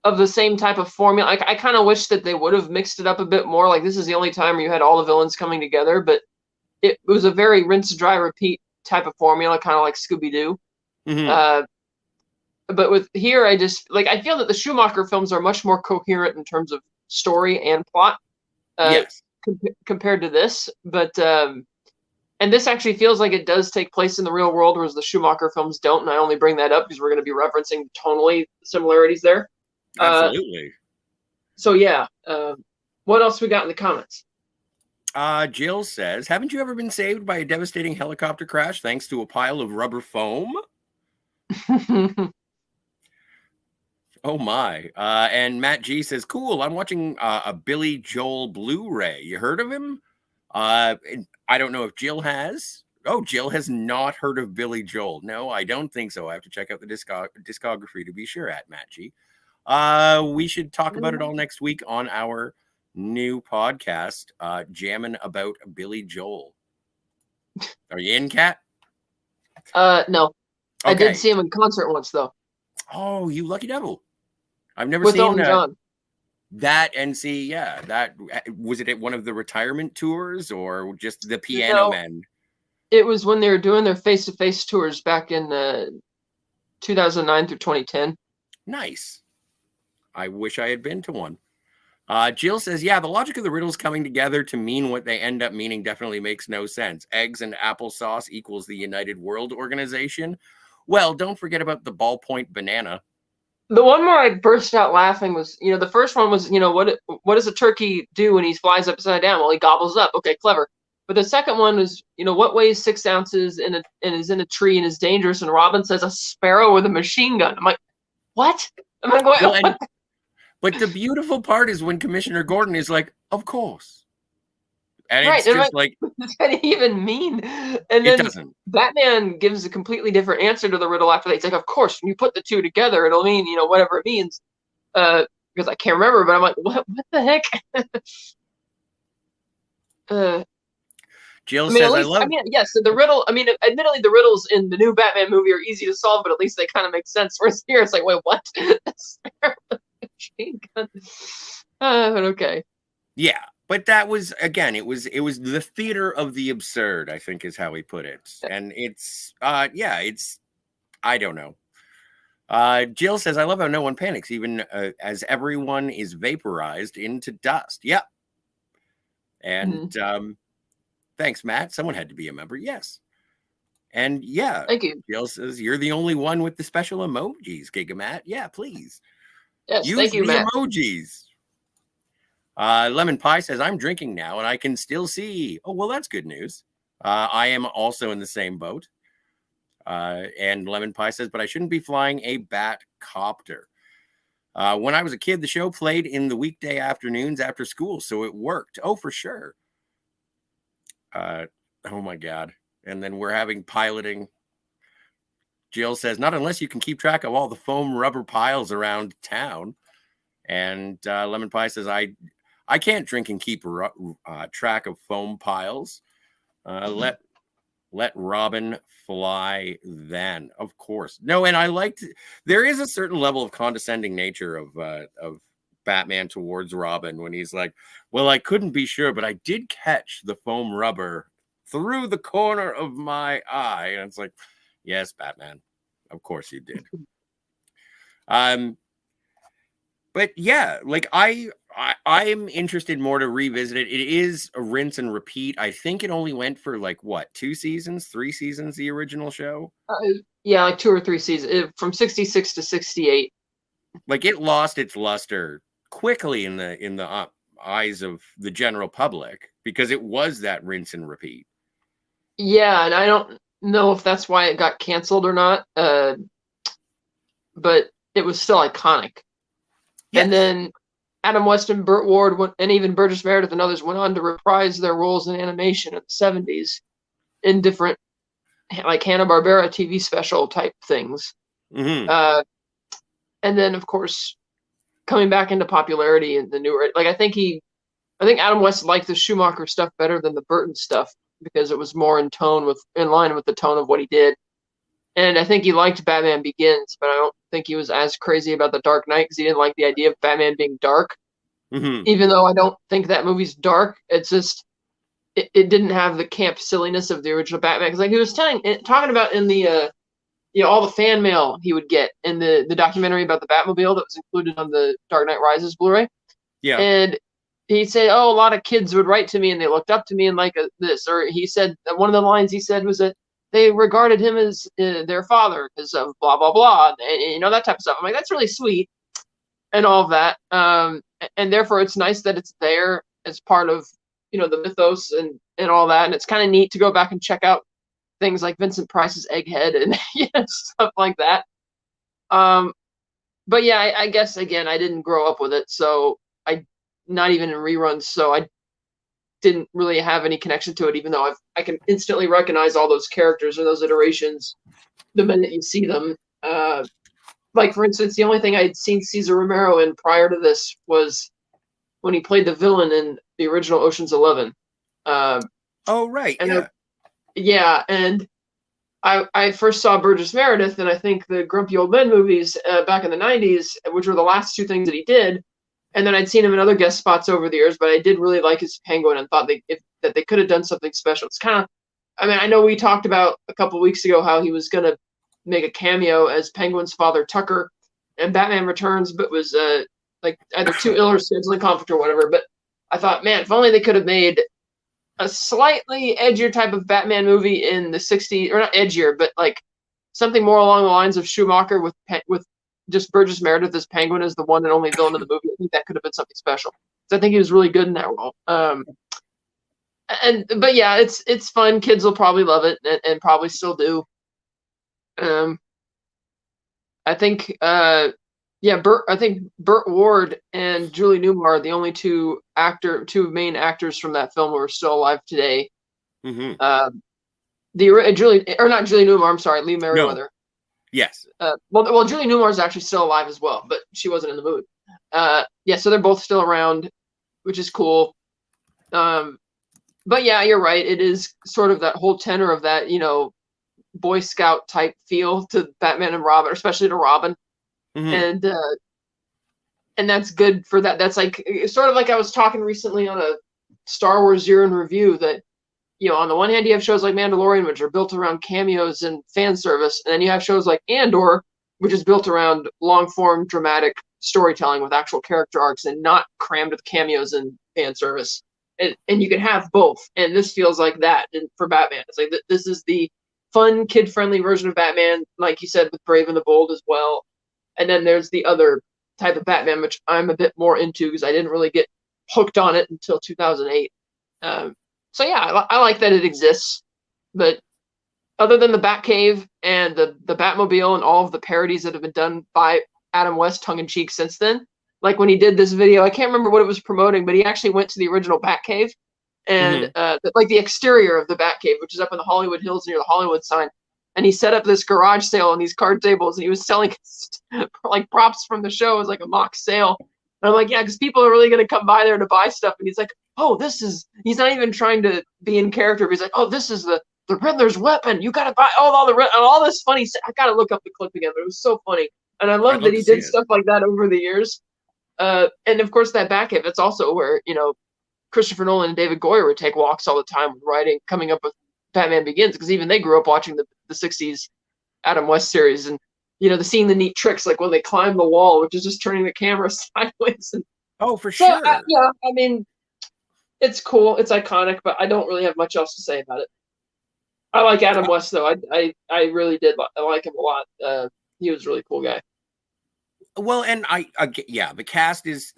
of the same type of formula. I kind of wish that they would have mixed it up a bit more. Like, this is the only time where you had all the villains coming together, but it was a very rinse, dry, repeat type of formula, kind of like Scooby-Doo. But with here, I feel that the Schumacher films are much more coherent in terms of story and plot, compared to this. But and this actually feels like it does take place in the real world, whereas the Schumacher films don't. And I only bring that up because we're going to be referencing tonally similarities there. Absolutely. So yeah, what else we got in the comments? Jill says, haven't you ever been saved by a devastating helicopter crash thanks to a pile of rubber foam? Oh my. And Matt G says, cool, I'm watching a Billy Joel Blu-ray. You heard of him? I don't know if Jill has. Oh, Jill has not heard of Billy Joel. No, I don't think so. I have to check out the discography to be sure at Matt G. We should talk about it all next week on our new podcast, jamming about Billy Joel. Are you in, Kat? No. Okay. I did see him in concert once, though. Oh, you lucky devil. I've never with seen Elton John. That. And see, yeah, that was it at one of the retirement tours or just the Piano Men? It was when they were doing their face-to-face tours back in 2009 through 2010. Nice. I wish I had been to one. Jill says, yeah, the logic of the riddles coming together to mean what they end up meaning definitely makes no sense. Eggs and applesauce equals the United World Organization. Well, don't forget about the ballpoint banana. The one where I burst out laughing was, the first one was, what does a turkey do when he flies upside down? Well, he gobbles up. Okay, clever. But the second one was, what weighs 6 ounces and is in a tree and is dangerous? And Robin says a sparrow with a machine gun. I'm like, what? Am I going? Well, but the beautiful part is when Commissioner Gordon is like, of course. And it's just like, what does that even mean? And then Batman gives a completely different answer to the riddle after that. He's like, of course, when you put the two together, it'll mean, whatever it means. Because I can't remember, but I'm like, what the heck? Jill says, yes, so the riddle, admittedly, the riddles in the new Batman movie are easy to solve, but at least they kind of make sense. Whereas here, it's like, wait, what? But okay. Yeah. But that was, again, it was the theater of the absurd, I think is how he put it. And it's, I don't know. Jill says, I love how no one panics, even as everyone is vaporized into dust. Yep. And thanks, Matt. Someone had to be a member. Yes. And yeah. Thank you. Jill says, you're the only one with the special emojis, Gigamat. Yeah, please. Yes, use thank you, the Matt. Emojis. Lemon Pie says, I'm drinking now and I can still see. Oh, well, that's good news. I am also in the same boat. And Lemon Pie says, but I shouldn't be flying a bat copter. When I was a kid, the show played in the weekday afternoons after school, so it worked. Oh, for sure. Oh, my God. And then we're having piloting. Jill says, not unless you can keep track of all the foam rubber piles around town. And Lemon Pie says, I can't drink and keep track of foam piles. Let Robin fly then, of course. No, and I liked, there is a certain level of condescending nature of Batman towards Robin when he's like, well, I couldn't be sure, but I did catch the foam rubber through the corner of my eye. And it's like, yes, Batman, of course you did. But yeah, like I'm interested more to revisit it. It is a rinse and repeat. I think it only went for like what, 2 seasons, 3 seasons, the original show? Yeah, like 2 or 3 seasons from 66 to 68. Like it lost its luster quickly in the eyes of the general public because it was that rinse and repeat. Yeah, and I don't know if that's why it got canceled or not. But it was still iconic. Yes. And then Adam West and Burt Ward and even Burgess Meredith and others went on to reprise their roles in animation in the 70s in different, like Hanna-Barbera TV special type things. Mm-hmm. And then, of course, coming back into popularity in the newer, like I think Adam West liked the Schumacher stuff better than the Burton stuff because it was more in line with the tone of what he did. And I think he liked Batman Begins, but I don't think he was as crazy about The Dark Knight because he didn't like the idea of Batman being dark. Mm-hmm. Even though I don't think that movie's dark, it's just it didn't have the camp silliness of the original Batman. Because like he was talking about in the all the fan mail he would get in the documentary about the Batmobile that was included on the Dark Knight Rises Blu-ray. Yeah, and he'd say, "Oh, a lot of kids would write to me and they looked up to me and like this," or he said one of the lines he said was that they regarded him as their father because of blah, blah, blah, and that type of stuff. I'm like, that's really sweet and all of that. And therefore, it's nice that it's there as part of, the mythos and all that. And it's kind of neat to go back and check out things like Vincent Price's Egghead and stuff like that. But yeah, I guess, again, I didn't grow up with it. So not even in reruns. So I didn't really have any connection to it, even though I can instantly recognize all those characters or those iterations the minute you see them. Like, for instance, the only thing I had seen Cesar Romero in prior to this was when he played the villain in the original Ocean's 11. Oh, right. And and I first saw Burgess Meredith and I think the Grumpy Old Men movies back in the 90s, which were the last 2 things that he did. And then I'd seen him in other guest spots over the years, but I did really like his Penguin and thought that they could have done something special. It's kind of, I know we talked about a couple of weeks ago how he was going to make a cameo as Penguin's father, Tucker, and Batman Returns, but was like either too ill or scheduling conflict or whatever. But I thought, man, if only they could have made a slightly edgier type of Batman movie in the 60s, or not edgier, but like something more along the lines of Schumacher with just Burgess Meredith as Penguin as the one and only villain of the movie. I think that could have been something special. So I think he was really good in that role. But yeah, it's fun. Kids will probably love it and probably still do. I think Burt Ward and Julie Newmar are the only two main actors from that film who are still alive today. Mm-hmm. Not Julie Newmar. I'm sorry, Lee Merriweather. No. Yes. Well, Julie Newmar is actually still alive as well, but she wasn't in the movie. So they're both still around, which is cool. But yeah, you're right. It is sort of that whole tenor of that, Boy Scout type feel to Batman and Robin, especially to Robin. Mm-hmm. And that's good for that. That's like sort of like I was talking recently on a Star Wars Year in Review that, on the one hand, you have shows like Mandalorian, which are built around cameos and fan service. And then you have shows like Andor, which is built around long form dramatic storytelling with actual character arcs and not crammed with cameos and fan service. And you can have both. And this feels like that for Batman. It's like this is the fun, kid-friendly version of Batman, like you said, with Brave and the Bold as well. And then there's the other type of Batman, which I'm a bit more into because I didn't really get hooked on it until 2008. So yeah, I like that it exists, but other than the Batcave and the Batmobile and all of the parodies that have been done by Adam West tongue in cheek since then, like when he did this video, I can't remember what it was promoting, but he actually went to the original Batcave and like the exterior of the Batcave, which is up in the Hollywood Hills near the Hollywood sign. And he set up this garage sale on these card tables, and he was selling like props from the show as like a mock sale. And I'm like, yeah, because people are really going to come by there to buy stuff. And he's like, oh, this is. He's not even trying to be in character. But he's like, oh, this is the Riddler's weapon. You got to buy all this funny stuff. I got to look up the clip again, but it was so funny. And I love that he did stuff like that over the years. And of course, that Batcave, it's also where, Christopher Nolan and David Goyer would take walks all the time writing, coming up with Batman Begins, because even they grew up watching the 60s Adam West series, and seeing the neat tricks like when they climb the wall, which is just turning the camera sideways. And for sure. Yeah, I mean, it's cool, it's iconic, but I don't really have much else to say about it. I like Adam West though. I really did. I like him a lot. He was a really cool guy. Well, and the cast is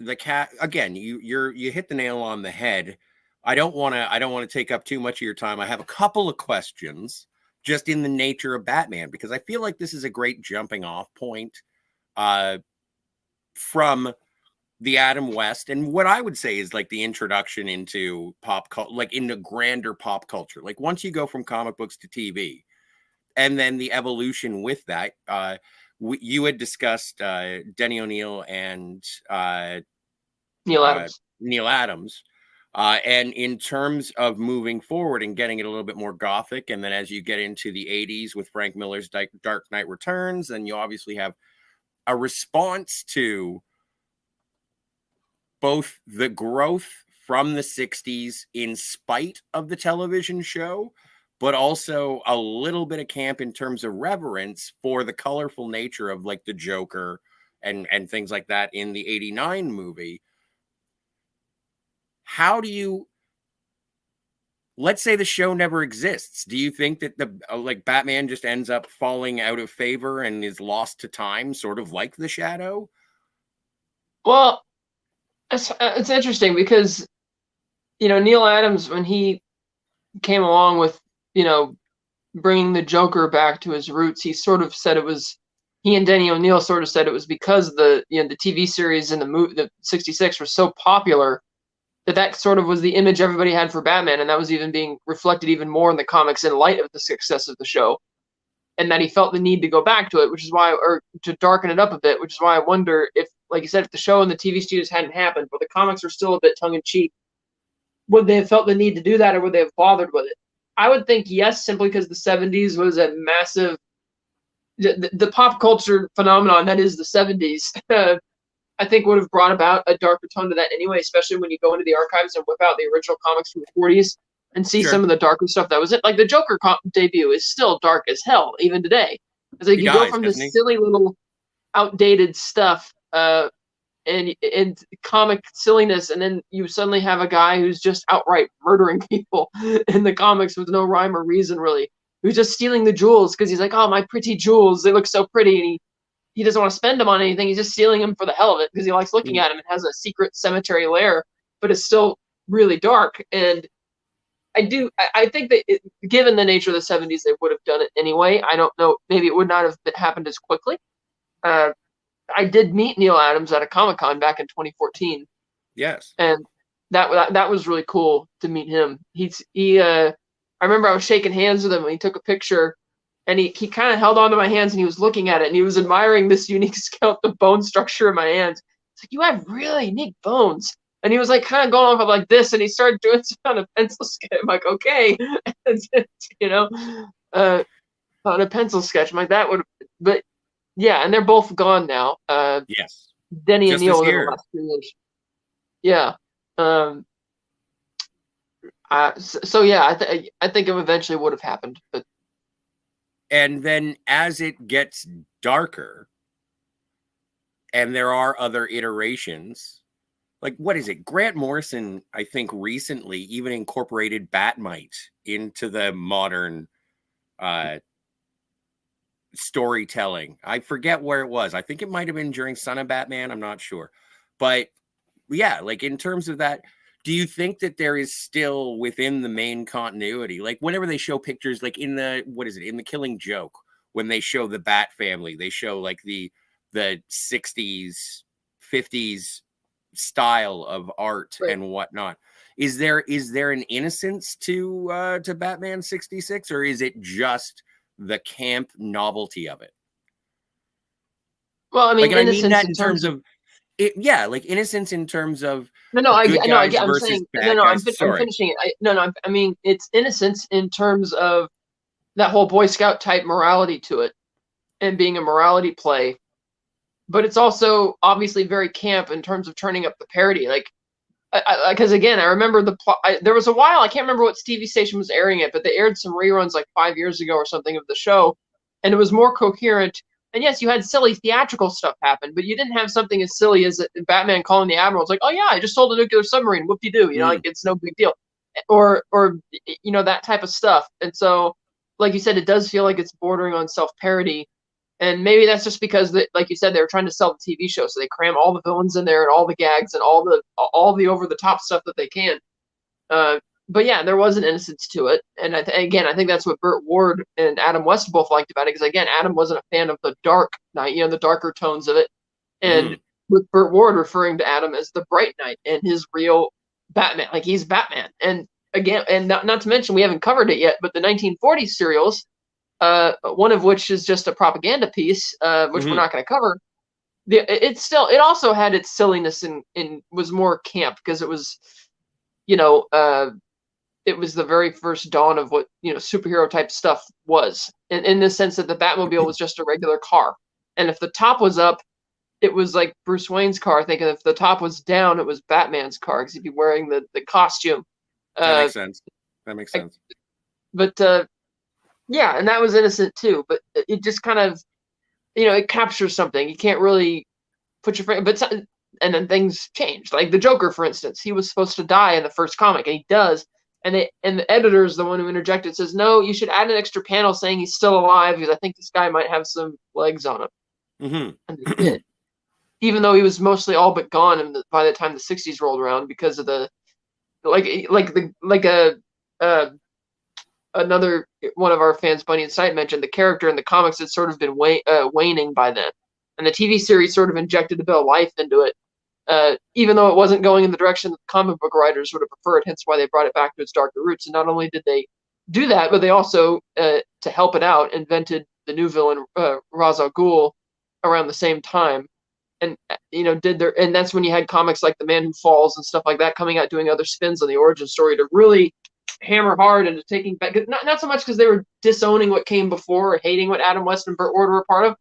again. You hit the nail on the head. I don't want to take up too much of your time. I have a couple of questions just in the nature of Batman, because I feel like this is a great jumping off point from the Adam West, and what I would say is like the introduction into pop culture, like into grander pop culture. Like once you go from comic books to TV, and then the evolution with that. You had discussed Denny O'Neil and Neil Adams. Neil Adams. And in terms of moving forward and getting it a little bit more gothic, and then as you get into the 80s with Frank Miller's Dark Knight Returns, then you obviously have a response to both the growth from the 60s in spite of the television show, but also a little bit of camp in terms of reverence for the colorful nature of like the Joker and things like that in the 89 movie. How do you, let's say the show never exists. Do you think that the like Batman just ends up falling out of favor and is lost to time, sort of like the Shadow? Well, it's interesting because, Neil Adams, when he came along with, bringing the Joker back to his roots, he sort of said it was, he and Denny O'Neil sort of said it was because the TV series and the movie, the 66 were so popular that sort of was the image everybody had for Batman. And that was even being reflected even more in the comics in light of the success of the show. And that he felt the need to go back to it, which is why, or to darken it up a bit, which is why I wonder if, like you said, if the show and the TV studios hadn't happened, but the comics were still a bit tongue in cheek, would they have felt the need to do that, or would they have bothered with it? I would think yes, simply because the 70s was a massive, the pop culture phenomenon that is the 70s, I think would have brought about a darker tone to that anyway, especially when you go into the archives and whip out the original comics from the 40s and see some of the darker stuff that was it. Like the Joker debut is still dark as hell, even today. It's like you go from this silly little outdated stuff and comic silliness, and then you suddenly have a guy who's just outright murdering people in the comics with no rhyme or reason, really, who's just stealing the jewels because he's like, oh, my pretty jewels, they look so pretty, and he doesn't want to spend them on anything. He's just stealing them for the hell of it because he likes looking at them. It has a secret cemetery lair, but it's still really dark. And I think that given the nature of the 70s, they would have done it anyway. I don't know. Maybe it would not have happened as quickly. I did meet Neil Adams at a Comic-Con back in 2014. Yes. And that was really cool to meet him. I remember I was shaking hands with him and he took a picture, and he kind of held onto my hands and he was looking at it and he was admiring this unique skeletal bone structure in my hands. It's like, you have really unique bones. And he was like kind of going off like this, and he started doing some kind of pencil sketch. I'm like, okay, on a pencil sketch. I'm like, that would, but yeah, and they're both gone now. Yes. Denny and Neil were the last 2 years. Yeah. So yeah, I think it eventually would have happened, but. And then as it gets darker, and there are other iterations, like what is it? Grant Morrison, I think recently even incorporated Batmite into the modern storytelling. I forget where it was. I think it might have been during Son of Batman. I'm not sure. But yeah, like in terms of that, do you think that there is still within the main continuity, like whenever they show pictures, like in the, what is it, in the Killing Joke, when they show the Bat family, they show like the 60s, 50s style of art Right. and whatnot. Is there an innocence to Batman 66, or is it just the camp novelty of it? Well, I Like, mean, and I mean innocence that in in terms terms of of it, yeah, like innocence in terms of no, no, good no, guys I'm versus saying no, bad no, guys. I'm Sorry. finishing it. No, no, I mean, it's innocence in terms of that whole Boy Scout type morality to it and being a morality play, but it's also obviously very camp in terms of turning up the parody. Like, because again, I remember the plot. There was a while I can't remember what TV station was airing it, but they aired some reruns like 5 years ago or something of the show, and it was more coherent. And yes, you had silly theatrical stuff happen, but you didn't have something as silly as Batman calling the admiral. It's like, oh yeah, I just sold a nuclear submarine. Whoop de doo. Like Mm, it's no big deal, or that type of stuff. And so, like you said, it does feel like it's bordering on self parody, and maybe that's just because, like you said, they were trying to sell the TV show, so they cram all the villains in there and all the gags and all the over the top stuff that they can. Uh, but yeah, there was an innocence to it, and again, I think that's what Burt Ward and Adam West both liked about it. Because again, Adam wasn't a fan of the Dark Knight, the darker tones of it, and mm, with Burt Ward referring to Adam as the Bright Knight and his real Batman, like he's Batman. And again, and not to mention we haven't covered it yet, but the 1940s serials, one of which is just a propaganda piece, which we're mm-hmm. not going to cover. It also had its silliness and was more camp because it was, you know, uh, it was the very first dawn of what superhero type stuff was, in the sense that the Batmobile was just a regular car, and if the top was up, it was like Bruce Wayne's car. Thinking if the top was down, it was Batman's car because he'd be wearing the costume. That Uh, makes sense. That makes I, sense. but yeah, and that was innocent too. But it just kind of it captures something. You can't really put your friend, and then things change. Like the Joker, for instance, he was supposed to die in the first comic, and he does. And the editor is the one who interjected, says, "No, you should add an extra panel saying he's still alive because I think this guy might have some legs on him." And they Mm-hmm. did, even though he was mostly all but gone by the time the '60s rolled around because of the like a uh, another one of our fans, Bunny and Sight, mentioned the character in the comics had sort of been waning by then, and the TV series sort of injected a bit of life into it, even though it wasn't going in the direction that the comic book writers would have preferred. Hence why they brought it back to its darker roots. And not only did they do that, but they also, to help it out, invented the new villain Ra's al Ghul around the same time. And and that's when you had comics like The Man Who Falls and stuff like that coming out, doing other spins on the origin story to really hammer hard into taking back, not so much because they were disowning what came before or hating what Adam West and Burt Ward were a part of,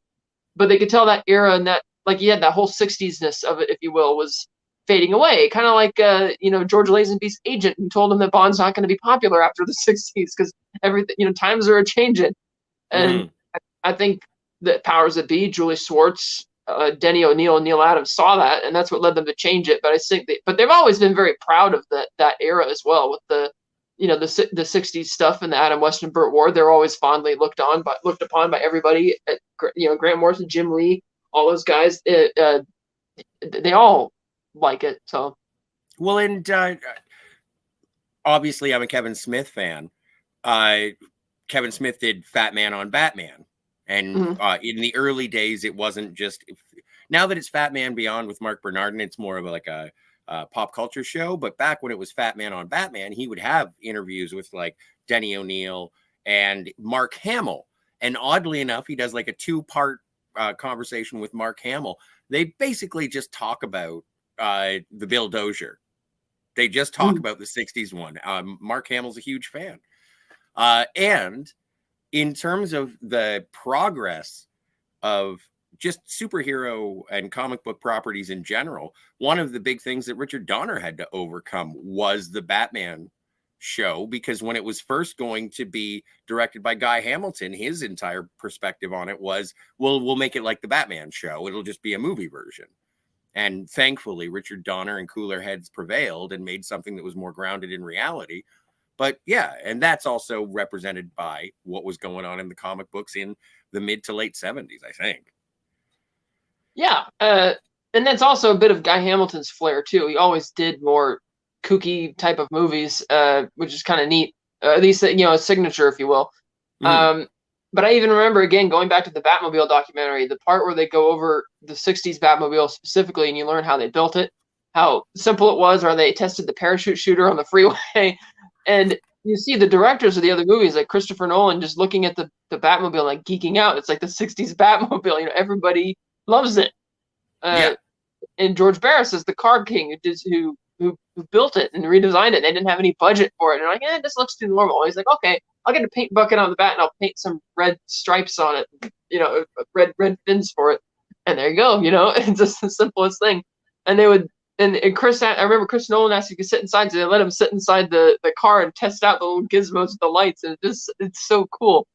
but they could tell that era and that, like, you had that whole '60s-ness of it, if you will, was fading away. Kind of like George Lazenby's agent who told him that Bond's not going to be popular after the '60s because everything, times are a changing. And Mm-hmm. I think the powers that be, Julie Swartz, Denny O'Neil, and Neil Adams saw that, and that's what led them to change it. But I think but they've always been very proud of that era as well, with the '60s stuff and the Adam West and Burt Ward. They're always fondly looked upon by everybody. Grant Morrison, Jim Lee, all those guys. They all like it. So Well, and obviously, I'm a Kevin Smith fan. Uh, Kevin Smith did Fat Man on Batman, and mhm. in the early days, it wasn't just. Now that it's Fat Man Beyond with Mark Bernardin, it's more of like a pop culture show. But back when it was Fat Man on Batman, he would have interviews with like Denny O'Neil and Mark Hamill. And oddly enough, he does like a two-part conversation with Mark Hamill. They basically just talk about the Bill Dozier. They just talk about the '60s one. Mark Hamill's a huge fan. And in terms of the progress of just superhero and comic book properties in general, one of the big things that Richard Donner had to overcome was the Batman show, because when it was first going to be directed by Guy Hamilton, his entire perspective on it was, well, we'll make it like the Batman show. It'll just be a movie version. And thankfully, Richard Donner and cooler heads prevailed and made something that was more grounded in reality. But yeah, and that's also represented by what was going on in the comic books in the mid to late '70s, I think. Yeah, and that's also a bit of Guy Hamilton's flair too. He always did more kooky type of movies, which is kind of neat. At least a signature, if you will. Mhm. But I even remember, again, going back to the Batmobile documentary, the part where they go over the '60s Batmobile specifically, and you learn how they built it, how simple it was, or they tested the parachute shooter on the freeway, and you see the directors of the other movies, like Christopher Nolan, just looking at the Batmobile, like geeking out. It's like the '60s Batmobile. Everybody loves it. Yeah. And George Barris is the card king who built it and redesigned it. They didn't have any budget for it. And they're like, this looks too normal. He's like, okay, I'll get a paint bucket on the bat and I'll paint some red stripes on it, red fins for it. And there you go, it's just the simplest thing. And they would, and I remember Chris Nolan asked if he could sit inside, so they let him sit inside the car and test out the little gizmos with the lights. And it's so cool.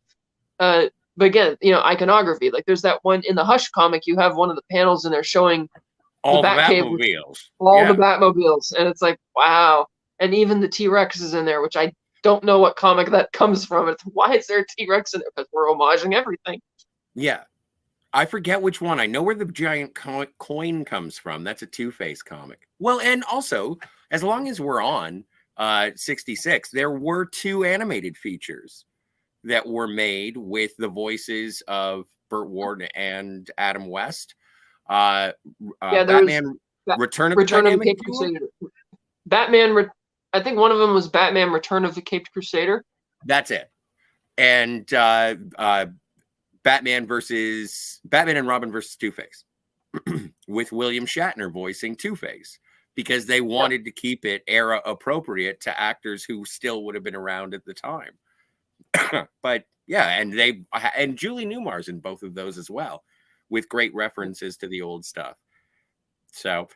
But again, iconography. Like there's that one in the Hush comic, you have one of the panels and they're showing All the Batcave with Batmobiles. all the Batmobiles, and it's like, wow. And even the T-Rex is in there, which I don't know what comic that comes from. It's why is there a T-Rex in there? Because we're homaging everything. Yeah. I forget which one. I know where the giant coin comes from. That's a Two-Face comic. Well, and also, as long as we're on 66, there were 2 animated features that were made with the voices of Burt Ward and Adam West. Batman Return of the Caped Crusader. I think one of them was Batman Return of the Caped Crusader. That's it. And Batman and Robin versus Two-Face with William Shatner voicing Two-Face because they wanted to keep it era appropriate to actors who still would have been around at the time. But yeah, and Julie Newmar's in both of those as well, with great references to the old stuff. So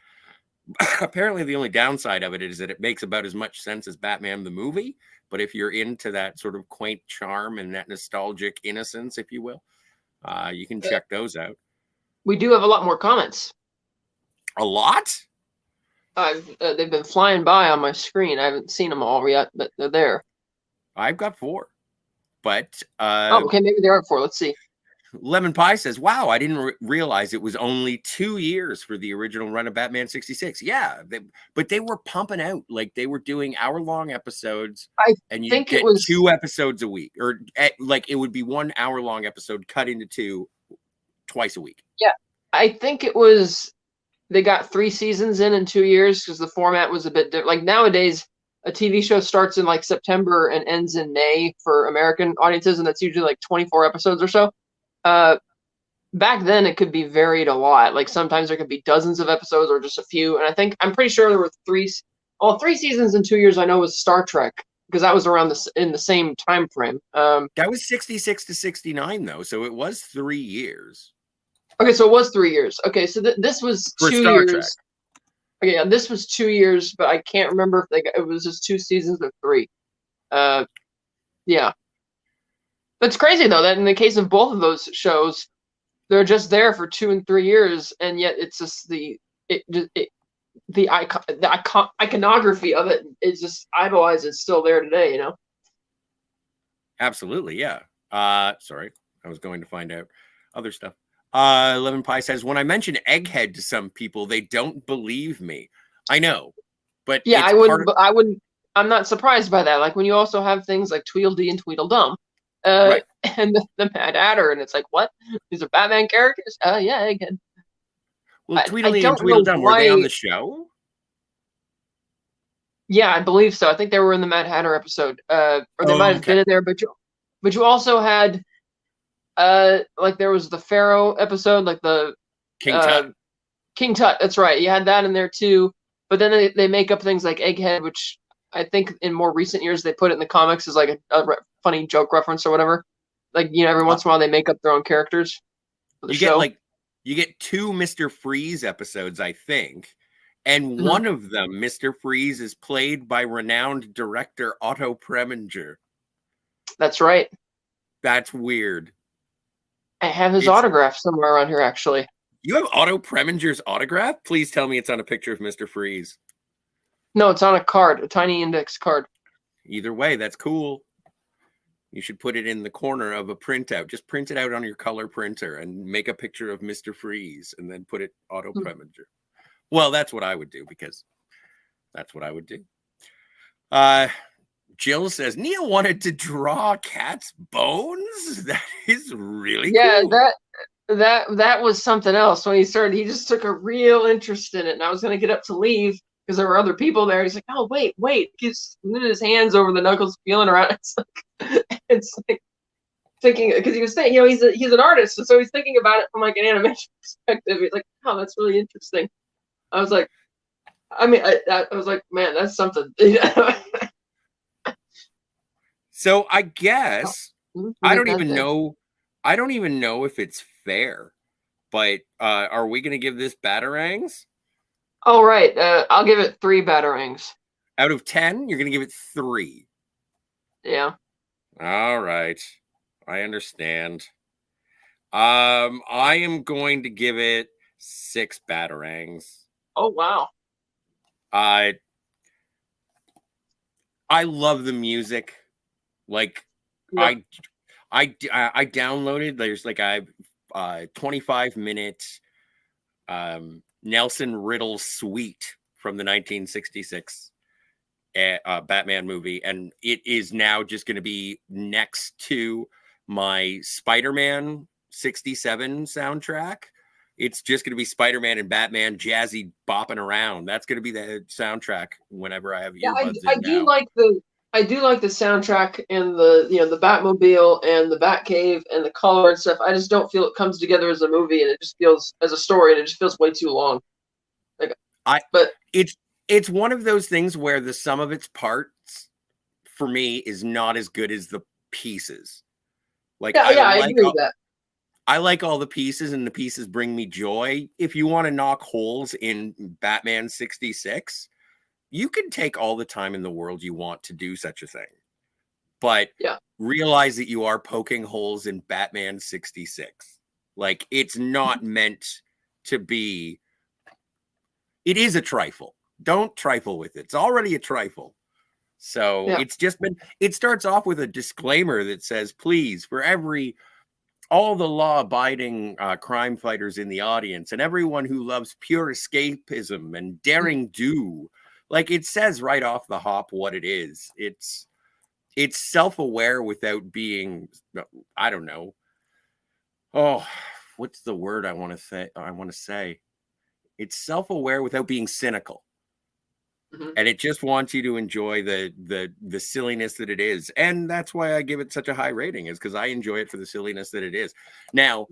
apparently the only downside of it is that it makes about as much sense as Batman the movie. But if you're into that sort of quaint charm and that nostalgic innocence, if you will, you can check those out. We do have a lot more comments. A lot? They've been flying by on my screen. I haven't seen them all yet, but they're there. I've got 4. But okay, maybe there are 4. Let's see. Lemon Pie says, wow, I didn't realize it was only 2 years for the original run of Batman 66. Yeah, but they were pumping out. Like, they were doing hour-long episodes, and you get 2 episodes a week. Or, it would be 1 hour-long episode cut into 2 twice a week. Yeah, I think it was, they got 3 seasons in 2 years, because the format was a bit different. Like, nowadays, a TV show starts in, like, September and ends in May for American audiences, and that's usually, like, 24 episodes or so. Back then it could be varied a lot. Like sometimes there could be dozens of episodes or just a few. And I'm pretty sure there were 3 seasons in 2 years. I know was Star Trek because that was around in the same time frame. That was 66 to 69 though, so it was 3 years. Okay, so it was 3 years. Okay, so this was for 2 Star years. Trek. Okay, yeah, this was 2 years, but I can't remember if it was just 2 seasons or 3. Yeah. It's crazy though that in the case of both of those shows, they're just there for 2 and 3 years, and yet it's just the iconography of it is just idolized. It's still there today, Absolutely, yeah. Sorry, I was going to find out other stuff. Lemon Pie says, when I mention Egghead to some people, they don't believe me. I know, but yeah, I wouldn't. I'm not surprised by that. Like when you also have things like Tweedledee and Tweedledum. Right. And the Mad Hatter, and it's like, what? These are Batman characters? Yeah, Egghead. Well, Tweedledee and Tweedledum, were they on the show? Yeah, I believe so. I think they were in the Mad Hatter episode, or they might have been in there. But you also had, like there was the Pharaoh episode, like the King Tut. King Tut. That's right. You had that in there too. But then they make up things like Egghead, which I think in more recent years they put it in the comics as like a funny joke reference or whatever. Like every once in a while they make up their own characters for the show. You get 2 Mr. Freeze episodes, I think, and one of them, Mr. Freeze, is played by renowned director Otto Preminger. That's right. That's weird. I have his autograph somewhere around here, actually. You have Otto Preminger's autograph? Please tell me it's on a picture of Mr. Freeze. No, it's on a card, a tiny index card. Either way, that's cool. You should put it in the corner of a printout. Just print it out on your color printer and make a picture of Mr. Freeze and then put it auto premature. Well, that's what I would do, because that's what I would do. Jill says Neil wanted to draw cat's bones. That is really cool. That was something else. When he started, he just took a real interest in it, and I was going to get up to leave because there were other people there. He's like, "Oh, wait!" He's moving his hands over the knuckles, feeling around. It's like thinking, because he was saying, he's an artist, so he's thinking about it from like an animation perspective. He's like, "Oh, that's really interesting." I was like, I was like, man, that's something. So I guess I don't even know. I don't even know if it's fair, but are we going to give this batarangs? All right, I'll give it 3 batarangs. Out of 10, you're going to give it 3. Yeah. All right, I understand. I am going to give it 6 batarangs. Oh wow. I love the music. Like, yeah. I downloaded. There's like a 25-minute Nelson Riddle suite from the 1966 Batman movie, and it is now just going to be next to my Spider-Man 67 soundtrack. It's just going to be Spider-Man and Batman jazzy bopping around. That's going to be the soundtrack whenever I have earbuds. I do like the soundtrack and the Batmobile and the Batcave and the color and stuff. I just don't feel it comes together as a movie, and it just feels as a story, and it just feels way too long. But it's one of those things where the sum of its parts for me is not as good as the pieces. Like, I agree with that. I like all the pieces, and the pieces bring me joy. If you want to knock holes in Batman 66, you can take all the time in the world you want to do such a thing. But realize that you are poking holes in Batman 66. Like, it's not meant to be. It is a trifle. Don't trifle with it. It's already a trifle. So it's just been, it starts off with a disclaimer that says, please, for all the law-abiding crime fighters in the audience and everyone who loves pure escapism and daring do, like, it says right off the hop what it is. It's self-aware without being, I don't know. Oh, what's the word I want to say? It's self-aware without being cynical. And it just wants you to enjoy the silliness that it is. And that's why I give it such a high rating, is because I enjoy it for the silliness that it is. Now,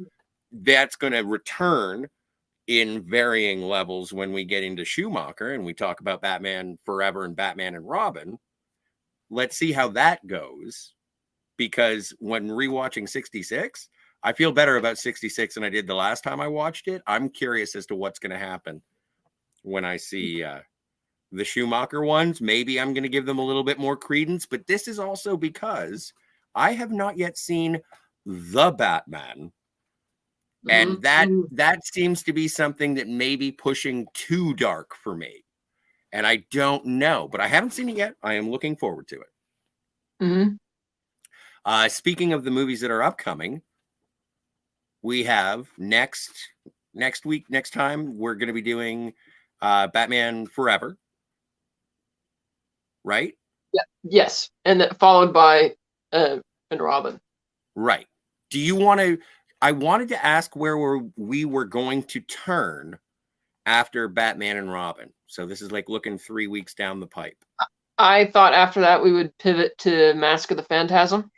that's going to return in varying levels when we get into Schumacher and we talk about Batman Forever and Batman and Robin. Let's see how that goes. Because when rewatching 66, I feel better about 66 than I did the last time I watched it. I'm curious as to what's going to happen when I see the Schumacher ones. Maybe I'm going to give them a little bit more credence, but this is also because I have not yet seen The Batman. And that seems to be something that may be pushing too dark for me. And I don't know, but I haven't seen it yet. I am looking forward to it. Speaking of the movies that are upcoming, we have next time, we're going to be doing Batman Forever. Right? Yeah. Yes. And then followed by and Robin. Right. Do you want to? I wanted to ask where we were going to turn after Batman and Robin. So this is like looking 3 weeks down the pipe. I thought after that we would pivot to Mask of the Phantasm.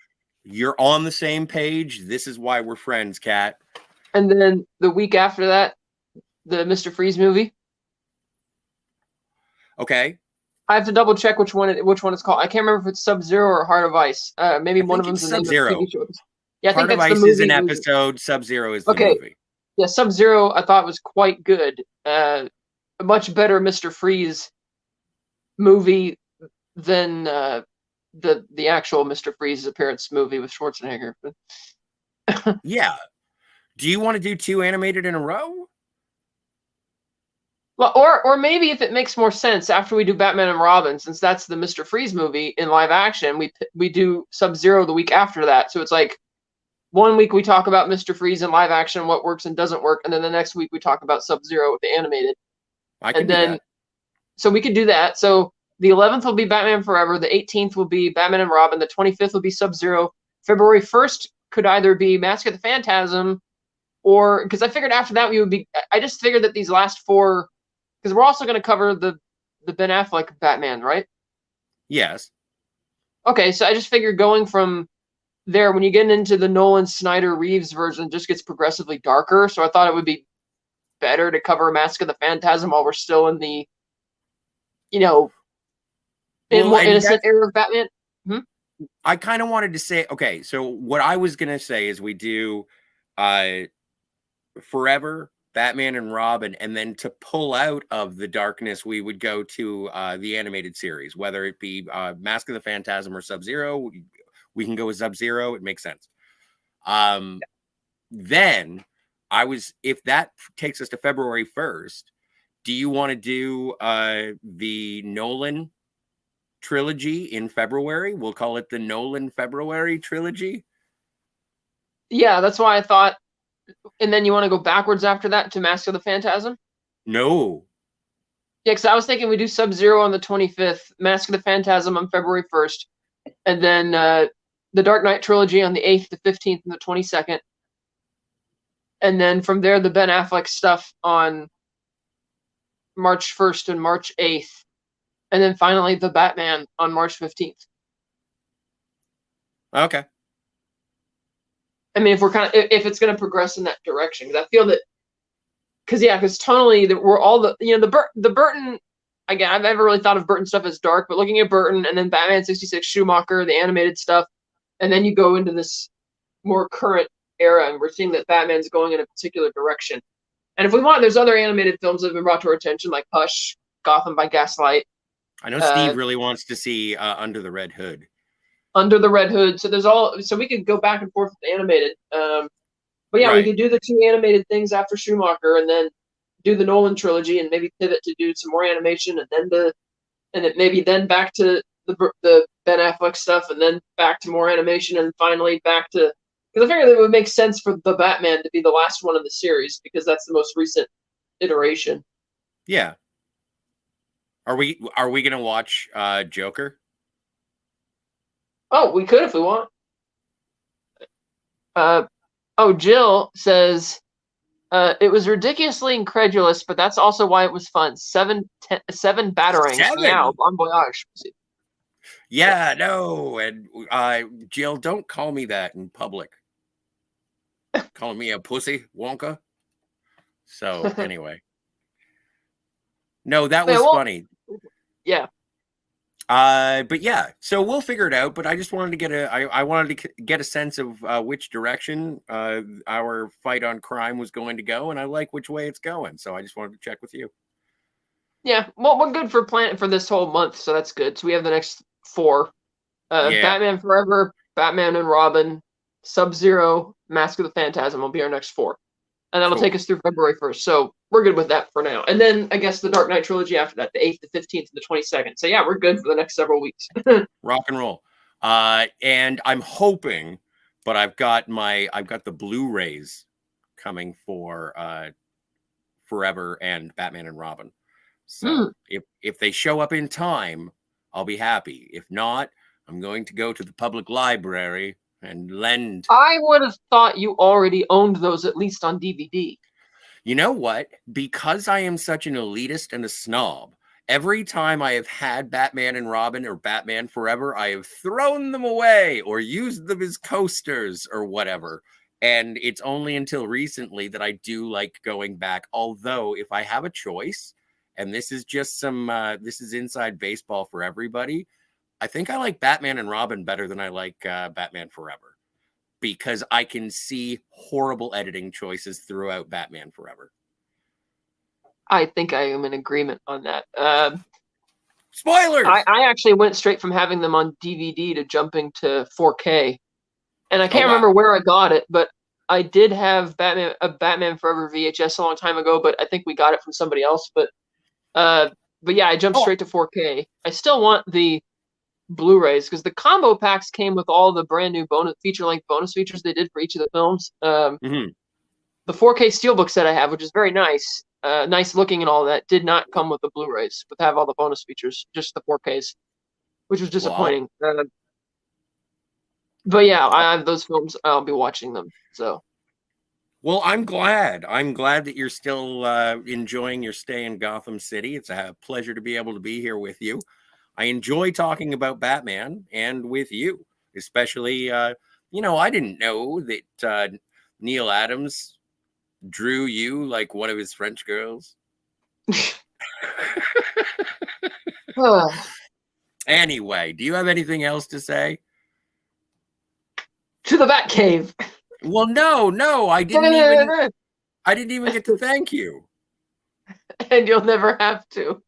You're on the same page. This is why we're friends, Kat. And then the week after that, the Mr. Freeze movie. Okay. I have to double check which one it's called. I can't remember if it's Sub-Zero or Heart of Ice. Maybe one of them's the Sub-Zero. Yeah, I Heart think of that's Ice the movie. Is an episode. Sub-Zero is the movie. Yeah, Sub-Zero I thought was quite good. A much better Mr. Freeze movie than the actual Mr. Freeze's appearance movie with Schwarzenegger. Yeah. Do you want to do 2 animated in a row? Well, or maybe if it makes more sense after we do Batman and Robin, since that's the Mr. Freeze movie in live action, we do Sub-Zero the week after that. So it's like 1 week we talk about Mr. Freeze in live action, what works and doesn't work, and then the next week we talk about Sub-Zero with the animated. I can And do then that. so we could do that. So the 11th will be Batman Forever, the 18th will be Batman and Robin, the 25th will be Sub-Zero. February 1st could either be Mask of the Phantasm, or because I figured after that we would be. I just figured that these last four, because we're also going to cover the Ben Affleck Batman, right? Yes. Okay, so I just figured going from there, when you get into the Nolan Snyder Reeves version, just gets progressively darker. So I thought it would be better to cover Mask of the Phantasm while we're still in the, you know, in Well, more and innocent that's, era of Batman. Hmm? I kind of wanted to say, okay, so what I was gonna say is we do uh Forever, Batman and Robin, and then to pull out of the darkness, we would go to the animated series, whether it be Mask of the Phantasm or Sub-Zero. We can go with Sub-Zero, it makes sense. Then if that takes us to February 1st, do you want to do the Nolan trilogy in February? We'll call it the Nolan February trilogy. Yeah, that's why I thought. And then you want to go backwards after that to Mask of the Phantasm? No. Yeah, because I was thinking we do Sub-Zero on the 25th, Mask of the Phantasm on February 1st, and then the Dark Knight trilogy on the 8th, the 15th, and the 22nd. And then from there, the Ben Affleck stuff on March 1st and March 8th. And then finally, the Batman on March 15th. Okay. I mean, if it's going to progress in that direction, because I feel that, because tonally, we're all the Burton. Again, I've never really thought of Burton stuff as dark, but looking at Burton and then Batman 66 Schumacher, the animated stuff, and then you go into this more current era, and we're seeing that Batman's going in a particular direction. And if we want, there's other animated films that have been brought to our attention, like Hush, Gotham by Gaslight, I know Steve really wants to see Under the Red Hood. Under the Red Hood. So we could go back and forth with the animated. But yeah, we Right. could do the two animated things after Schumacher, and then do the Nolan trilogy, and maybe pivot to do some more animation, and then maybe then back to the Ben Affleck stuff, and then back to more animation, and finally back to, because I figured it would make sense for the Batman to be the last one in the series because that's the most recent iteration. Yeah. Are we gonna watch Joker? Oh, we could if we want. Jill says it was ridiculously incredulous, but that's also why it was fun. Seven batarangs. Meow, 7. bon voyage. Yeah, no. And Jill, don't call me that in public. Calling me a pussy, Wonka. So anyway. No, that Yeah, was well, funny. yeah. But yeah, so we'll figure it out. But I just wanted to I wanted to get a sense of which direction our fight on crime was going to go, and I like which way it's going. So I just wanted to check with you. Yeah, well, we're good for planning for this whole month, so that's good. So we have the next four: Yeah, Batman Forever, Batman and Robin, Sub-Zero, Mask of the Phantasm will be our next four, and that'll cool. take us through February 1st. So we're good with that for now. And then I guess the Dark Knight trilogy after that, the 8th, the 15th, and the 22nd. So yeah, we're good for the next several weeks. Rock and roll. And I'm hoping, but I've got the Blu-rays coming for Forever and Batman and Robin. So if they show up in time, I'll be happy. If not, I'm going to go to the public library and lend. I would have thought you already owned those at least on DVD. You know what? Because I am such an elitist and a snob, every time I have had Batman and Robin or Batman Forever, I have thrown them away or used them as coasters or whatever. And it's only until recently that I do like going back. Although if I have a choice, and this is just this is inside baseball for everybody, I think I like Batman and Robin better than I like Batman Forever, because I can see horrible editing choices throughout Batman Forever. I think I am in agreement on that. Spoilers! I actually went straight from having them on DVD to jumping to 4K. And I can't wow. remember where I got it, but I did have Batman Forever VHS a long time ago, but I think we got it from somebody else. But But yeah, I jumped Oh, straight to 4K. I still want the Blu-rays because the combo packs came with all the brand new bonus feature-length bonus features they did for each of the films. mhm. The 4K steelbook set I have, which is very nice, nice looking and all that, did not come with the Blu-rays, but have all the bonus features, just the 4Ks, which was Well, disappointing. But yeah, I have those films. I'll be watching them. So well, I'm glad. I'm glad that you're still enjoying your stay in Gotham City. It's a pleasure to be able to be here with you. I enjoy talking about Batman and with you, especially. I didn't know that Neil Adams drew you like one of his French girls. Anyway, do you have anything else to say? to the Batcave, Well, no, I didn't even get to thank you. and you'll never have to.